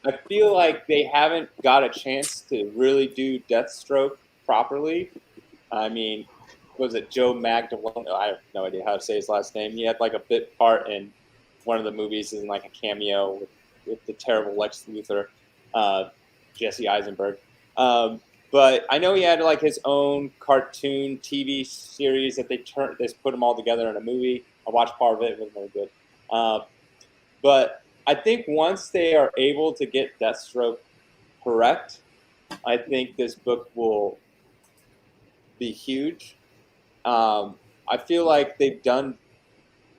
I feel like they haven't got a chance to really do Deathstroke properly. I mean, was it Joe Magdalene? I have no idea how to say his last name. He had like a bit part in one of the movies, in like a cameo with the terrible Lex Luthor, Jesse Eisenberg. But I know he had like his own cartoon TV series that they put them all together in a movie. I watched part of it; it wasn't very good. But I think once they are able to get Deathstroke correct, I think this book will be huge. I feel like they've done,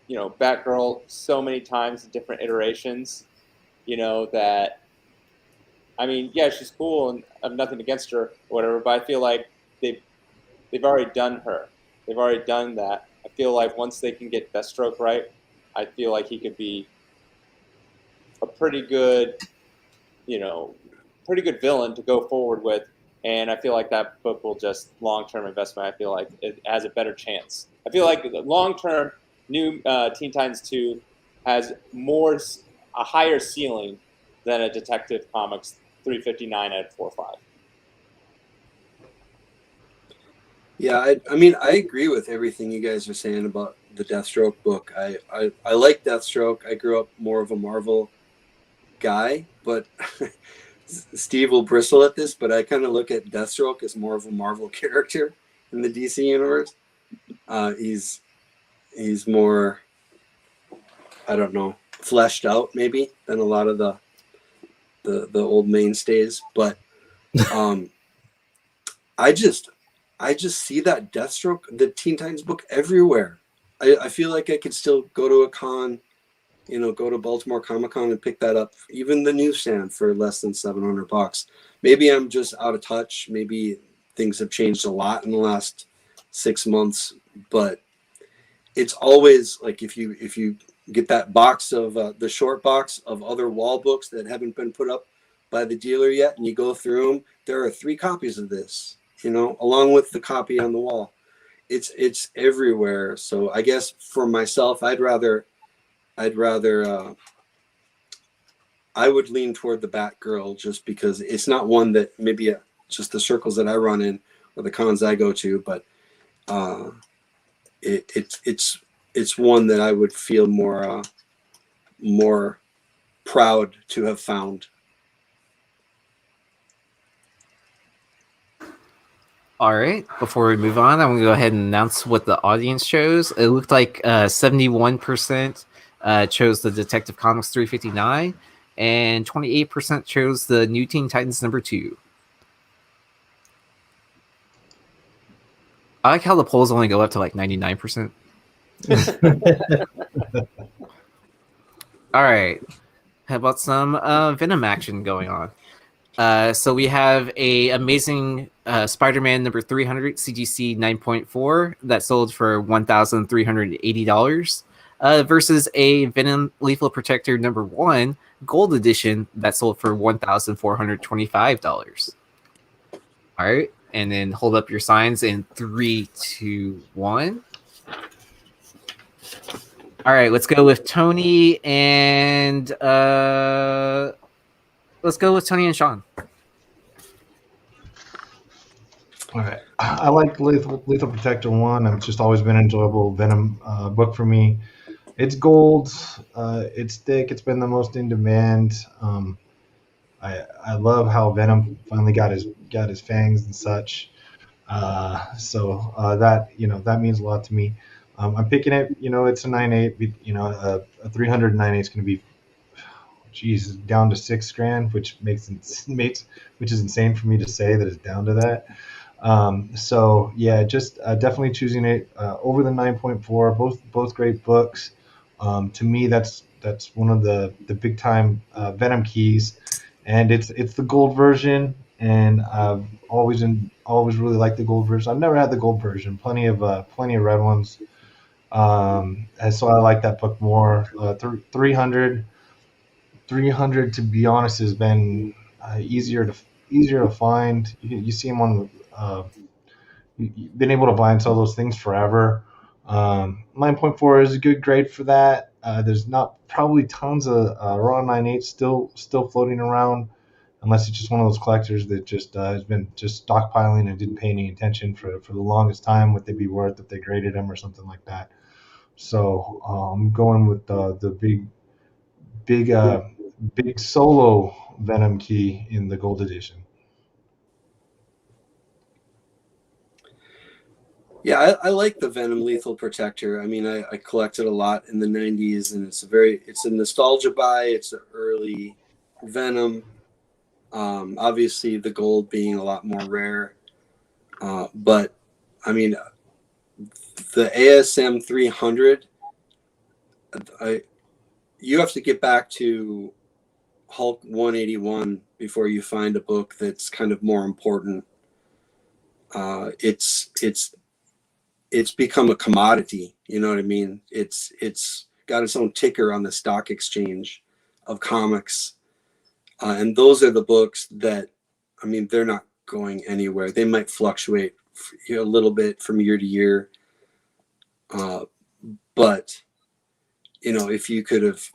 Batgirl so many times in different iterations, that, I mean, yeah, she's cool and I have nothing against her or whatever, but I feel like they've already done her. They've already done that. I feel like once they can get Deathstroke right, I feel like he could be a pretty good villain to go forward with. And I feel like that book will just long-term investment. I feel like it has a better chance. I feel like the long-term new Teen Titans 2 has a higher ceiling than a Detective Comics 359 at 4.5. Yeah, I mean, I agree with everything you guys are saying about the Deathstroke book. I like Deathstroke. I grew up more of a Marvel guy, but Steve will bristle at this, but I kind of look at Deathstroke as more of a Marvel character in the DC universe. He's more, I don't know, fleshed out maybe than a lot of the old mainstays, but I just see that Deathstroke, the Teen Titans book, everywhere. I feel like I could still go to a con, go to Baltimore Comic-Con and pick that up, even the newsstand, for less than $700. Maybe I'm just out of touch. Maybe things have changed a lot in the last 6 months, but it's always like if you get that box of the short box of other wall books that haven't been put up by the dealer yet, and you go through them, there are 3 copies of this, along with the copy on the wall. It's everywhere. So I guess for myself, I would lean toward the Batgirl, just because it's not one that maybe just the circles that I run in or the cons I go to, but it's it's one that I would feel more proud to have found. All right. Before we move on, I'm going to go ahead and announce what the audience chose. It looked like 71% chose the Detective Comics 359, and 28% chose the New Teen Titans #2. I like how the polls only go up to like 99%. All right. How about some Venom action going on? So we have a amazing Spider-Man #300 CGC 9.4 that sold for $1,380 versus a Venom Lethal Protector #1 Gold Edition that sold for $1,425. All right, and then hold up your signs in 3, 2, 1. All right, let's go with Tony and Sean. All right. I like Lethal Protector 1. It's just always been an enjoyable Venom book for me. It's gold. It's thick. It's been the most in demand. I love how Venom finally got his fangs and such. So that means a lot to me. I'm picking it. It's a 9.8. A 300 9.8 is going to be, down to $6,000, which which is insane for me to say that it's down to that. So yeah, just definitely choosing it over the 9.4. Both great books. To me, that's one of the big time Venom keys, and it's the gold version. And I've always really liked the gold version. I've never had the gold version. Plenty of red ones. And so I like that book more. 300, to be honest, has been easier to find. You see them on you've been able to buy and sell those things forever. 9.4 is a good grade for that. There's not probably tons of raw 9.8 still floating around, unless it's just one of those collectors that just has been just stockpiling and didn't pay any attention for the longest time what they'd be worth if they graded them or something like that. So I'm going with the big solo Venom key in the gold edition. Yeah, I like the Venom Lethal Protector. I mean, I collected a lot in the 90s, and it's a nostalgia buy. It's an early Venom. Obviously, the gold being a lot more rare. But, I mean, the ASM 300, you have to get back to Hulk 181 before you find a book that's kind of more important. It's become a commodity. You know what I mean? It's got its own ticker on the stock exchange of comics. And those are the books that, I mean, they're not going anywhere. They might fluctuate a little bit from year to year. But, if you could have,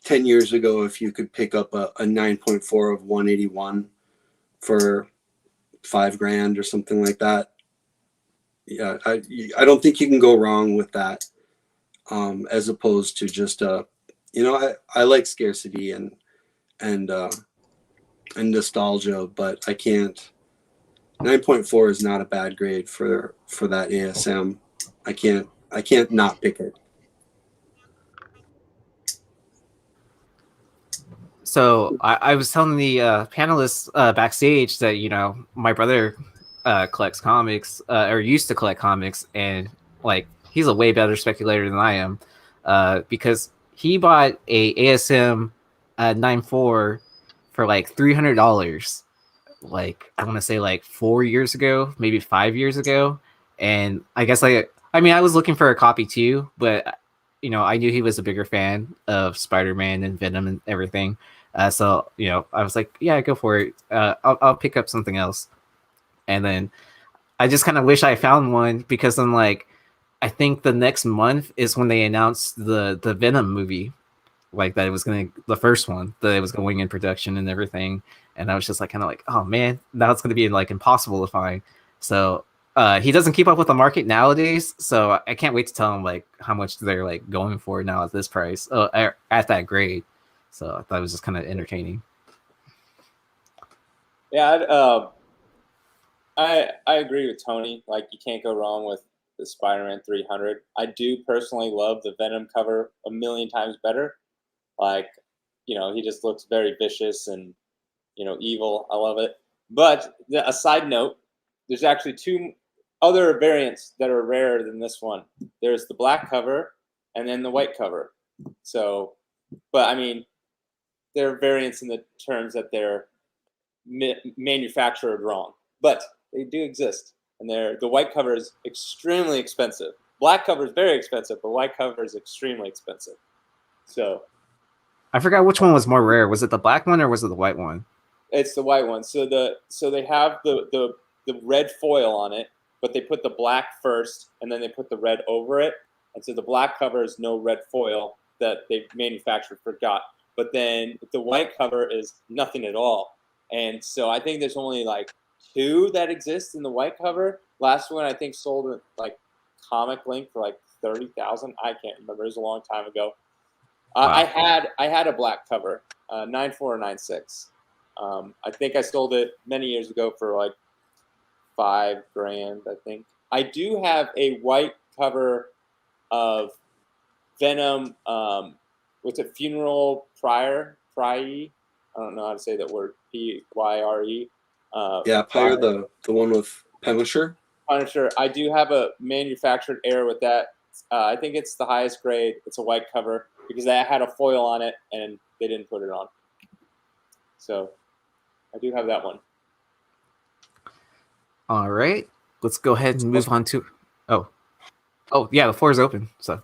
10 years ago, if you could pick up a 9.4 of 181 for $5,000 or something like that, yeah, I don't think you can go wrong with that. As opposed to just I like scarcity and nostalgia, but I can't. 9.4 is not a bad grade for that ASM. I can't not pick it. So I was telling the panelists backstage that my brother collects comics or used to collect comics, and like he's a way better speculator than I am because he bought a ASM 9.4 for like $300. Like I want to say like 4 years ago, maybe 5 years ago, and I guess I was looking for a copy too, but I knew he was a bigger fan of Spider-Man and Venom and everything. So I was like, yeah, go for it. I'll pick up something else. And then I just kind of wish I found one, because I'm like, I think the next month is when they announced the Venom movie, like that it was the first one that it was going in production and everything. And I was just like, kind of like, oh man, now it's going to be like impossible to find. So he doesn't keep up with the market nowadays, so I can't wait to tell him like how much they're like going for now at this price, at that grade. So I thought it was just kind of entertaining. Yeah, I agree with Tony. Like, you can't go wrong with the Spider-Man 300. I do personally love the Venom cover a million times better. Like, he just looks very vicious and evil. I love it. But a side note, there's actually two other variants that are rarer than this one. There's the black cover and then the white cover. So, but I mean, they're variants in the terms that they're manufactured wrong, but they do exist. And the white cover is extremely expensive. Black cover is very expensive, but white cover is extremely expensive. So I forgot which one was more rare. Was it the black one or was it the white one? it's the white one. So they have the red foil on it, but they put the black first and then they put the red over it. And so the black cover is no red foil that they manufactured forgot. But then the white cover is nothing at all. And so I think there's only like 2 that exist in the white cover. Last one I think sold at like Comic Link for like 30,000. I can't remember. It was a long time ago. Wow. I had a black cover, 9496. I think I sold it many years ago for like $5,000. I think I do have a white cover of Venom. What's it? Funeral Pyre. I don't know how to say that word. Pyre. Yeah, Pyre, the one with Punisher. Punisher. I do have a manufactured error with that. I think it's the highest grade. It's a white cover because I had a foil on it and they didn't put it on. So I do have that one. All right, let's go ahead and move on to. Oh yeah, the floor is open. So.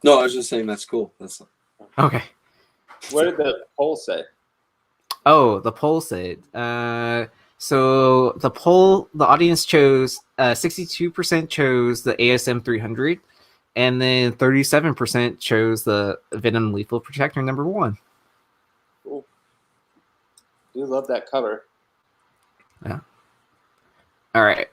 No, I was just saying that's cool. That's Okay. What did the poll say? Oh, the poll said. So the audience chose 62% chose the ASM 300, and then 37% chose the Venom Lethal Protector #1. Cool. I do love that cover. Yeah. All right.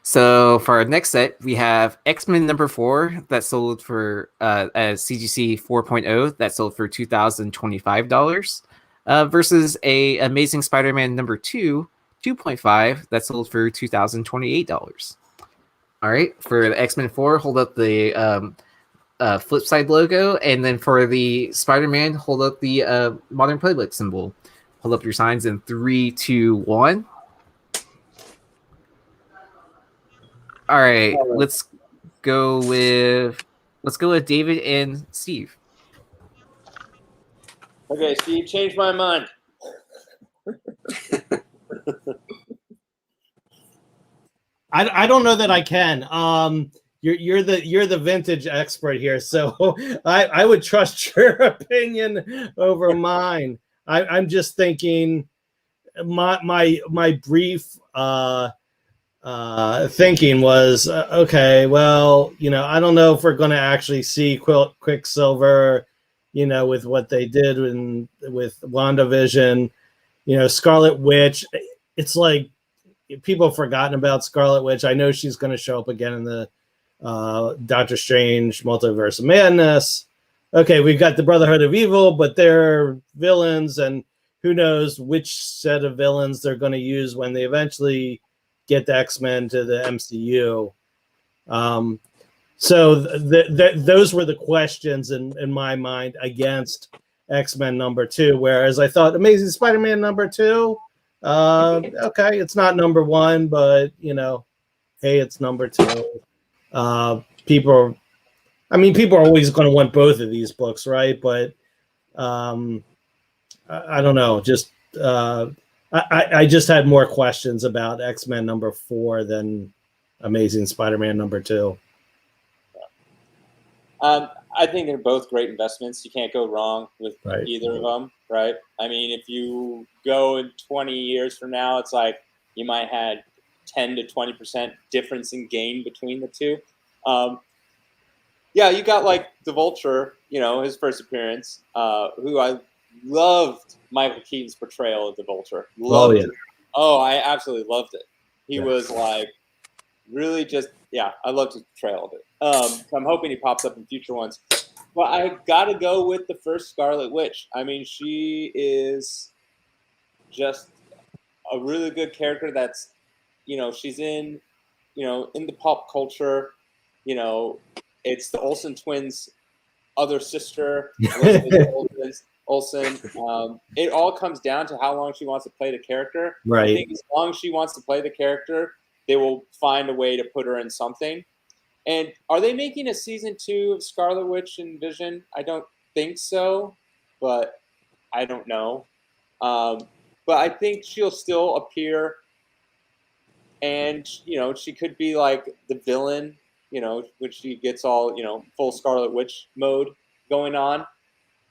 So for our next set, we have X-Men #4 that sold for as CGC 4.0 that sold for $2,025 versus a Amazing Spider-Man #2 2.5 that sold for $2,028. All right, for the X-Men 4, hold up the Flipside logo, and then for the Spider-Man, hold up the Modern Playbook symbol. Hold up your signs in 3, 2, 1. All right, let's go with David and Steve. Okay, Steve, changed my mind. I don't know that I can. You're the vintage expert here, so I would trust your opinion over mine. I'm just thinking my brief thinking was okay. Well, I don't know if we're going to actually see Quicksilver, with what they did with WandaVision, Scarlet Witch. It's like people have forgotten about Scarlet Witch. I know she's going to show up again in the Doctor Strange Multiverse of Madness. Okay, we've got the Brotherhood of Evil, but they're villains, and who knows which set of villains they're going to use when they eventually get the X-Men to the MCU. So those were the questions in my mind against X-Men #2, whereas I thought Amazing Spider-Man #2, okay, it's not #1, but hey, it's #2. People are always going to want both of these books, right? But I don't know. Just I just had more questions about X-Men #4 than Amazing Spider-Man #2. I think they're both great investments. You can't go wrong with either of them, right? I mean, if you go in 20 years from now, it's like you might have 10 to 20% difference in gain between the two. Yeah, you got like the Vulture, his first appearance, who I loved Michael Keaton's portrayal of the Vulture. Oh, yeah. Oh, I absolutely loved it. He was like really just, I loved his portrayal of it. So I'm hoping he pops up in future ones. But I got to go with the first Scarlet Witch. I mean, she is just a really good character that's, she's in, in the pop culture. It's the Olsen twins' other sister, Elizabeth Olsen. It all comes down to how long she wants to play the character. Right. I think as long as she wants to play the character, they will find a way to put her in something. And are they making a season 2 of Scarlet Witch and Vision? I don't think so, but I don't know. But I think she'll still appear, and she could be like the villain, when she gets all full Scarlet Witch mode going on,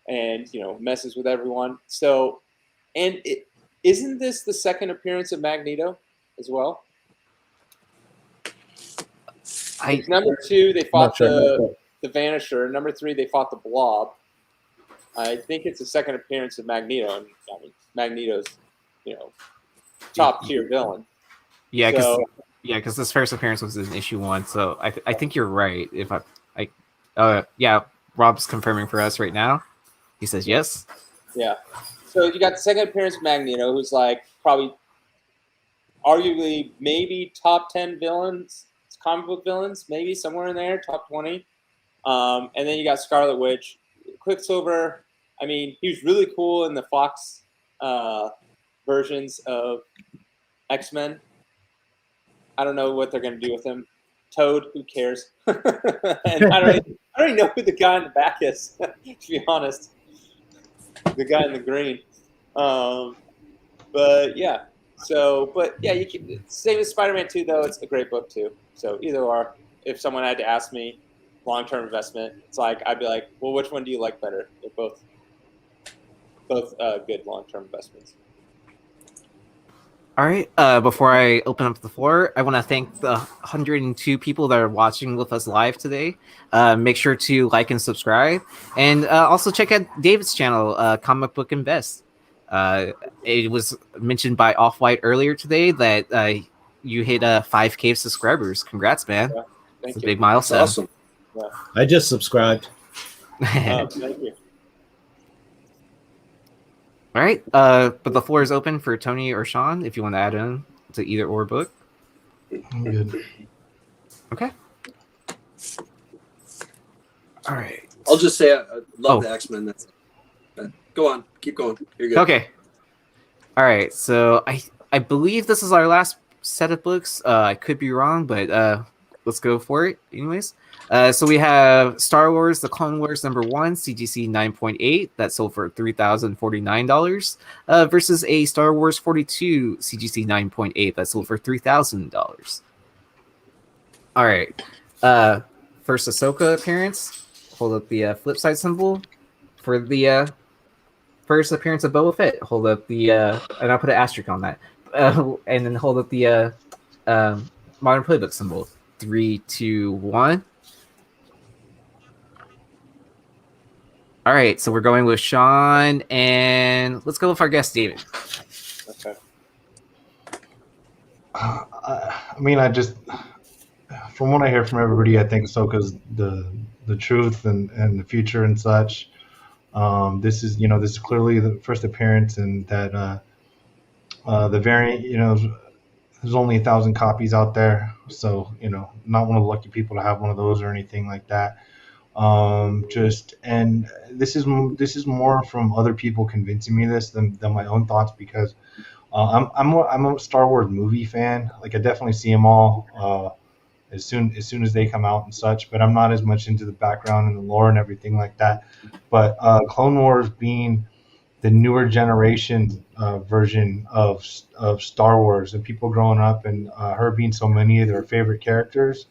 and messes with everyone. So, and isn't this the second appearance of Magneto as well? Number 2, they fought the Vanisher. Number 3, they fought the Blob. I think it's the second appearance of Magneto, and I mean Magneto's, top tier villain. Yeah, because this first appearance was in issue 1, so I think you're right. If Rob's confirming for us right now. He says yes. Yeah. So you got the second appearance of Magneto, who's like probably, arguably, maybe top 10 villains, comic book villains, maybe somewhere in there, top 20. And then you got Scarlet Witch, Quicksilver. I mean, he was really cool in the Fox versions of X-Men. I don't know what they're going to do with him. Toad, who cares? And I don't even know who the guy in the back is, to be honest. The guy in the green. But yeah. So, but yeah, you can, same as Spider-Man 2, though. It's a great book too. So either or. If someone had to ask me, long-term investment, it's like I'd be like, well, which one do you like better? They're both good long-term investments. All right. Before I open up the floor, I want to thank the 102 people that are watching with us live today. Make sure to like and subscribe, and also check out David's channel, Comic Book Invest. It was mentioned by Off-White earlier today that you hit 5K subscribers. Congrats, man! Yeah, it's a big milestone. That's awesome. Yeah. I just subscribed. Thank you. All right, but the floor is open for Tony or Sean if you want to add in to either or book. I'm good. Okay. All right. I'll just say I love the X-Men. That's go on, keep going. You're good. Okay. All right. So I believe this is our last set of books. I could be wrong, but let's go for it anyways. So we have Star Wars: The Clone Wars #1, CGC 9.8, that sold for $3,049, versus a Star Wars 42 CGC 9.8 that sold for $3,000. All right. First Ahsoka appearance. Hold up the Flipside symbol. For the first appearance of Boba Fett, hold up the and I'll put an asterisk on that. And then hold up the Modern Playbook symbol. 3, 2, 1. All right, so we're going with Sean, and let's go with our guest, David. Okay. I mean, from what I hear from everybody, I think Ahsoka's the truth and the future and such. This is clearly the first appearance, and that the variant, there's only 1,000 copies out there, so not one of the lucky people to have one of those or anything like that. And this is more from other people convincing me this than my own thoughts, because I'm a Star Wars movie fan. Like, I definitely see them all as soon as they come out and such, but I'm not as much into the background and the lore and everything like that. But Clone Wars being the newer generation version of Star Wars, and people growing up and her being so many of their favorite characters,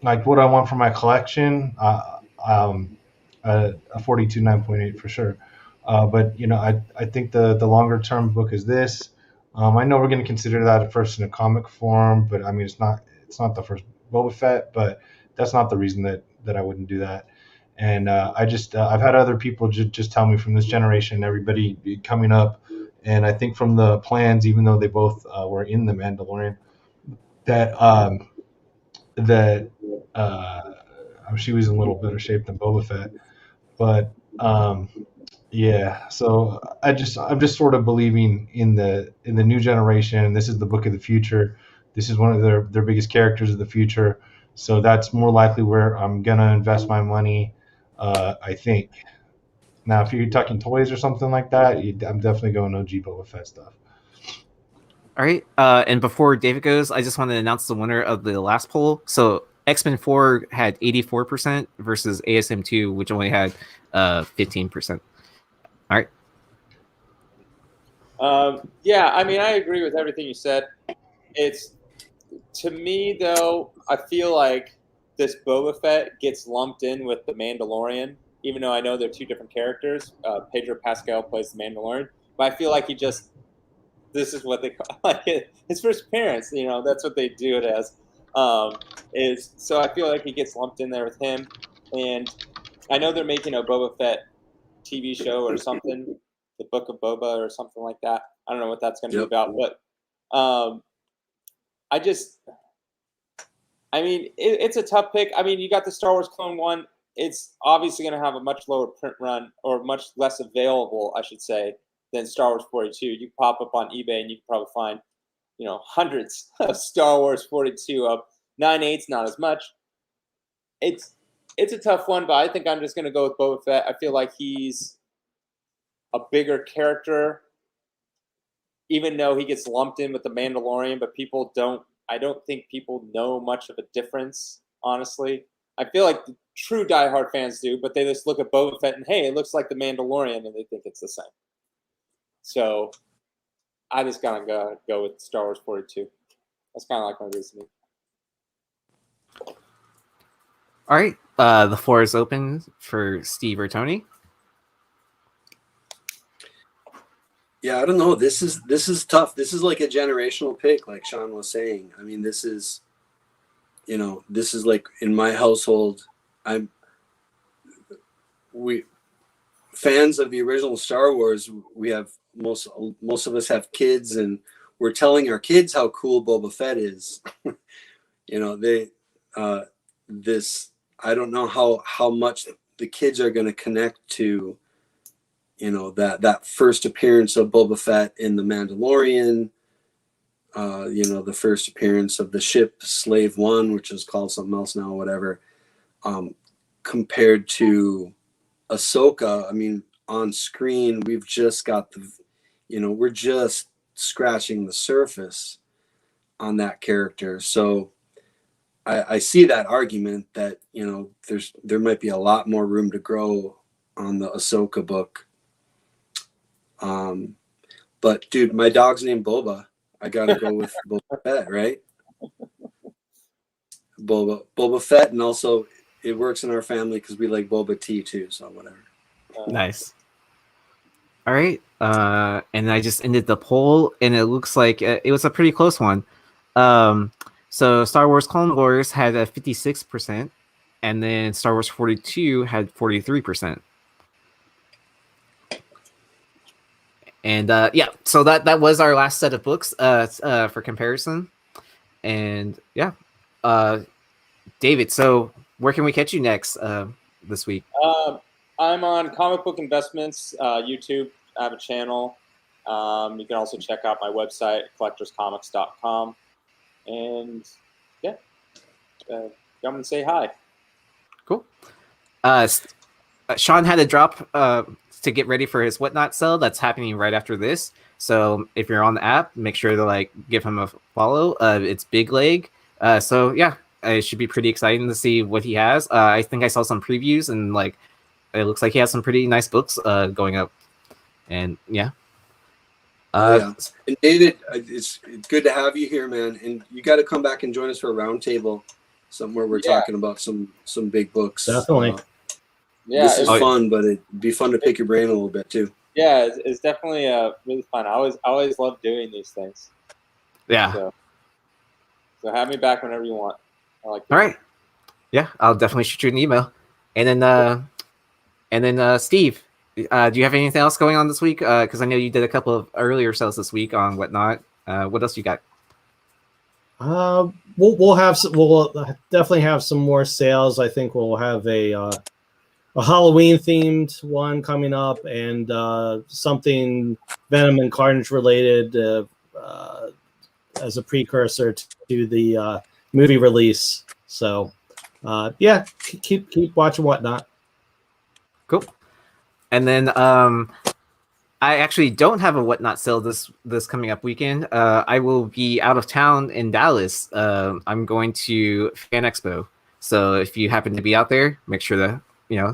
like what I want for my collection, a 42 9.8 for sure. But I think the longer term book is this. I know we're going to consider that at first in a comic form, but I mean it's not the first Boba Fett, but that's not the reason that I wouldn't do that. And I've had other people just tell me from this generation, everybody coming up, and I think from the plans, even though they both were in the Mandalorian, that she was in a little better shape than Boba Fett, but yeah. So I'm just sort of believing in the new generation. This is the book of the future. This is one of their biggest characters of the future. So that's more likely where I'm gonna invest my money. I think. Now, if you're talking toys or something like that, I'm definitely going OG Boba Fett stuff. All right. And before David goes, I just want to announce the winner of the last poll. So X-Men 4 had 84% versus ASM 2, which only had 15%. All right. Yeah, I mean, I agree with everything you said. It's, to me, though, I feel like this Boba Fett gets lumped in with the Mandalorian, even though I know they're two different characters. Pedro Pascal plays the Mandalorian, but I feel like this is what they call like his first appearance. You know, that's what they do it as. So I feel like he gets lumped in there with him, and I know they're making a Boba Fett TV show or something, the Book of Boba or something like that. I don't know what that's going to be about, but it's a tough pick. I mean, you got the Star Wars Clone one. It's obviously going to have a much lower print run, or much less available, I should say, than Star Wars 42. You pop up on eBay and you can probably find, hundreds of Star Wars 42 up. 9/8, not as much. It's a tough one, but I think I'm just going to go with Boba Fett. I feel like he's a bigger character, even though he gets lumped in with the Mandalorian, but I don't think people know much of a difference, honestly. I feel like the true diehard fans do, but they just look at Boba Fett and, hey, it looks like the Mandalorian, and they think it's the same. So I just gotta go with Star Wars 42. That's kind of like my reasoning. All right. The floor is open for Steve or Tony. Yeah, I don't know. This is tough. This is like a generational pick, like Sean was saying. I mean, this is like in my household. We fans of the original Star Wars. We have most of us have kids, and we're telling our kids how cool Boba Fett is. I don't know how much the kids are going to connect to, that first appearance of Boba Fett in The Mandalorian, the first appearance of the ship Slave One, which is called something else now, whatever, compared to Ahsoka. I mean, on screen, we've just got we're just scratching the surface on that character. So I see that argument that, there might be a lot more room to grow on the Ahsoka book. But dude, my dog's named Boba. I gotta go with Boba Fett, right? Boba Fett, and also it works in our family because we like boba tea too. So whatever. Nice. All right. And I just ended the poll, and it looks like it was a pretty close one. So Star Wars Clone Wars had a 56%, and then Star Wars 42 had 43%. And so that was our last set of books for comparison. And David, so where can we catch you next this week? I'm on Comic Book Investments YouTube. I have a channel. You can also check out my website, collectorscomics.com. And come and say hi. Cool. Sean had to drop to get ready for his Whatnot sale. That's happening right after this. So if you're on the app, make sure to give him a follow. It's Big Leg. It should be pretty exciting to see what he has. I think I saw some previews, and it looks like he has some pretty nice books going up. And and David, it's good to have you here, man. And you got to come back and join us for a roundtable, somewhere we're talking about some big books. Definitely. This is fun, but it'd be fun to pick your brain a little bit too. Yeah, it's definitely really fun. I always love doing these things. Yeah. So have me back whenever you want. All right. Yeah, I'll definitely shoot you an email. And then Steve, do you have anything else going on this week? Because I know you did a couple of earlier sales this week on Whatnot. What else you got? We'll definitely have some more sales. I think we'll have a Halloween themed one coming up, and something Venom and Carnage related as a precursor to the movie release. So yeah, keep watching Whatnot. Cool. And then I actually don't have a Whatnot sale this coming up weekend. I will be out of town in Dallas. I'm going to Fan Expo. So if you happen to be out there, make sure to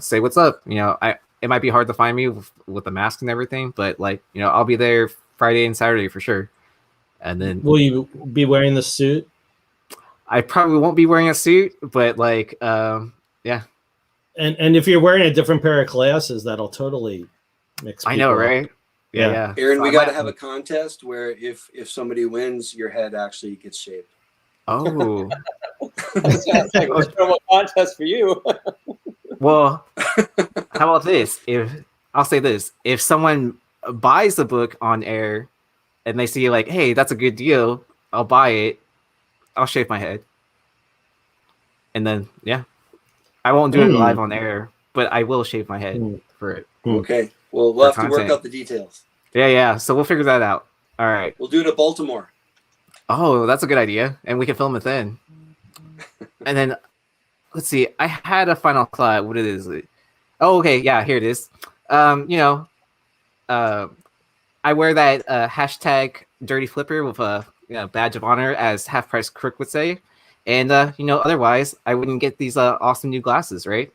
say what's up. It might be hard to find me with the mask and everything, but I'll be there Friday and Saturday for sure. And then will you be wearing the suit? I probably won't be wearing a suit, but yeah. And if you're wearing a different pair of glasses, that'll totally mix. I know, right? Up. Yeah. Aaron, we got to have a contest where if somebody wins, your head actually gets shaved. Oh. Sounds like a terrible contest for you. Well, how about this? I'll say this: if someone buys the book on air and they see hey, that's a good deal, I'll buy it. I'll shave my head, and then I won't do it live on air, but I will shave my head for it. Okay, we'll have to work out the details. Yeah. So we'll figure that out. All right. We'll do it at Baltimore. Oh, that's a good idea, and we can film it then. And then let's see. I had a final thought. What it is? Oh, okay. Yeah, here it is. I wear that hashtag Dirty Flipper with a badge of honor, as Half Price Crook would say. And otherwise, I wouldn't get these awesome new glasses, right?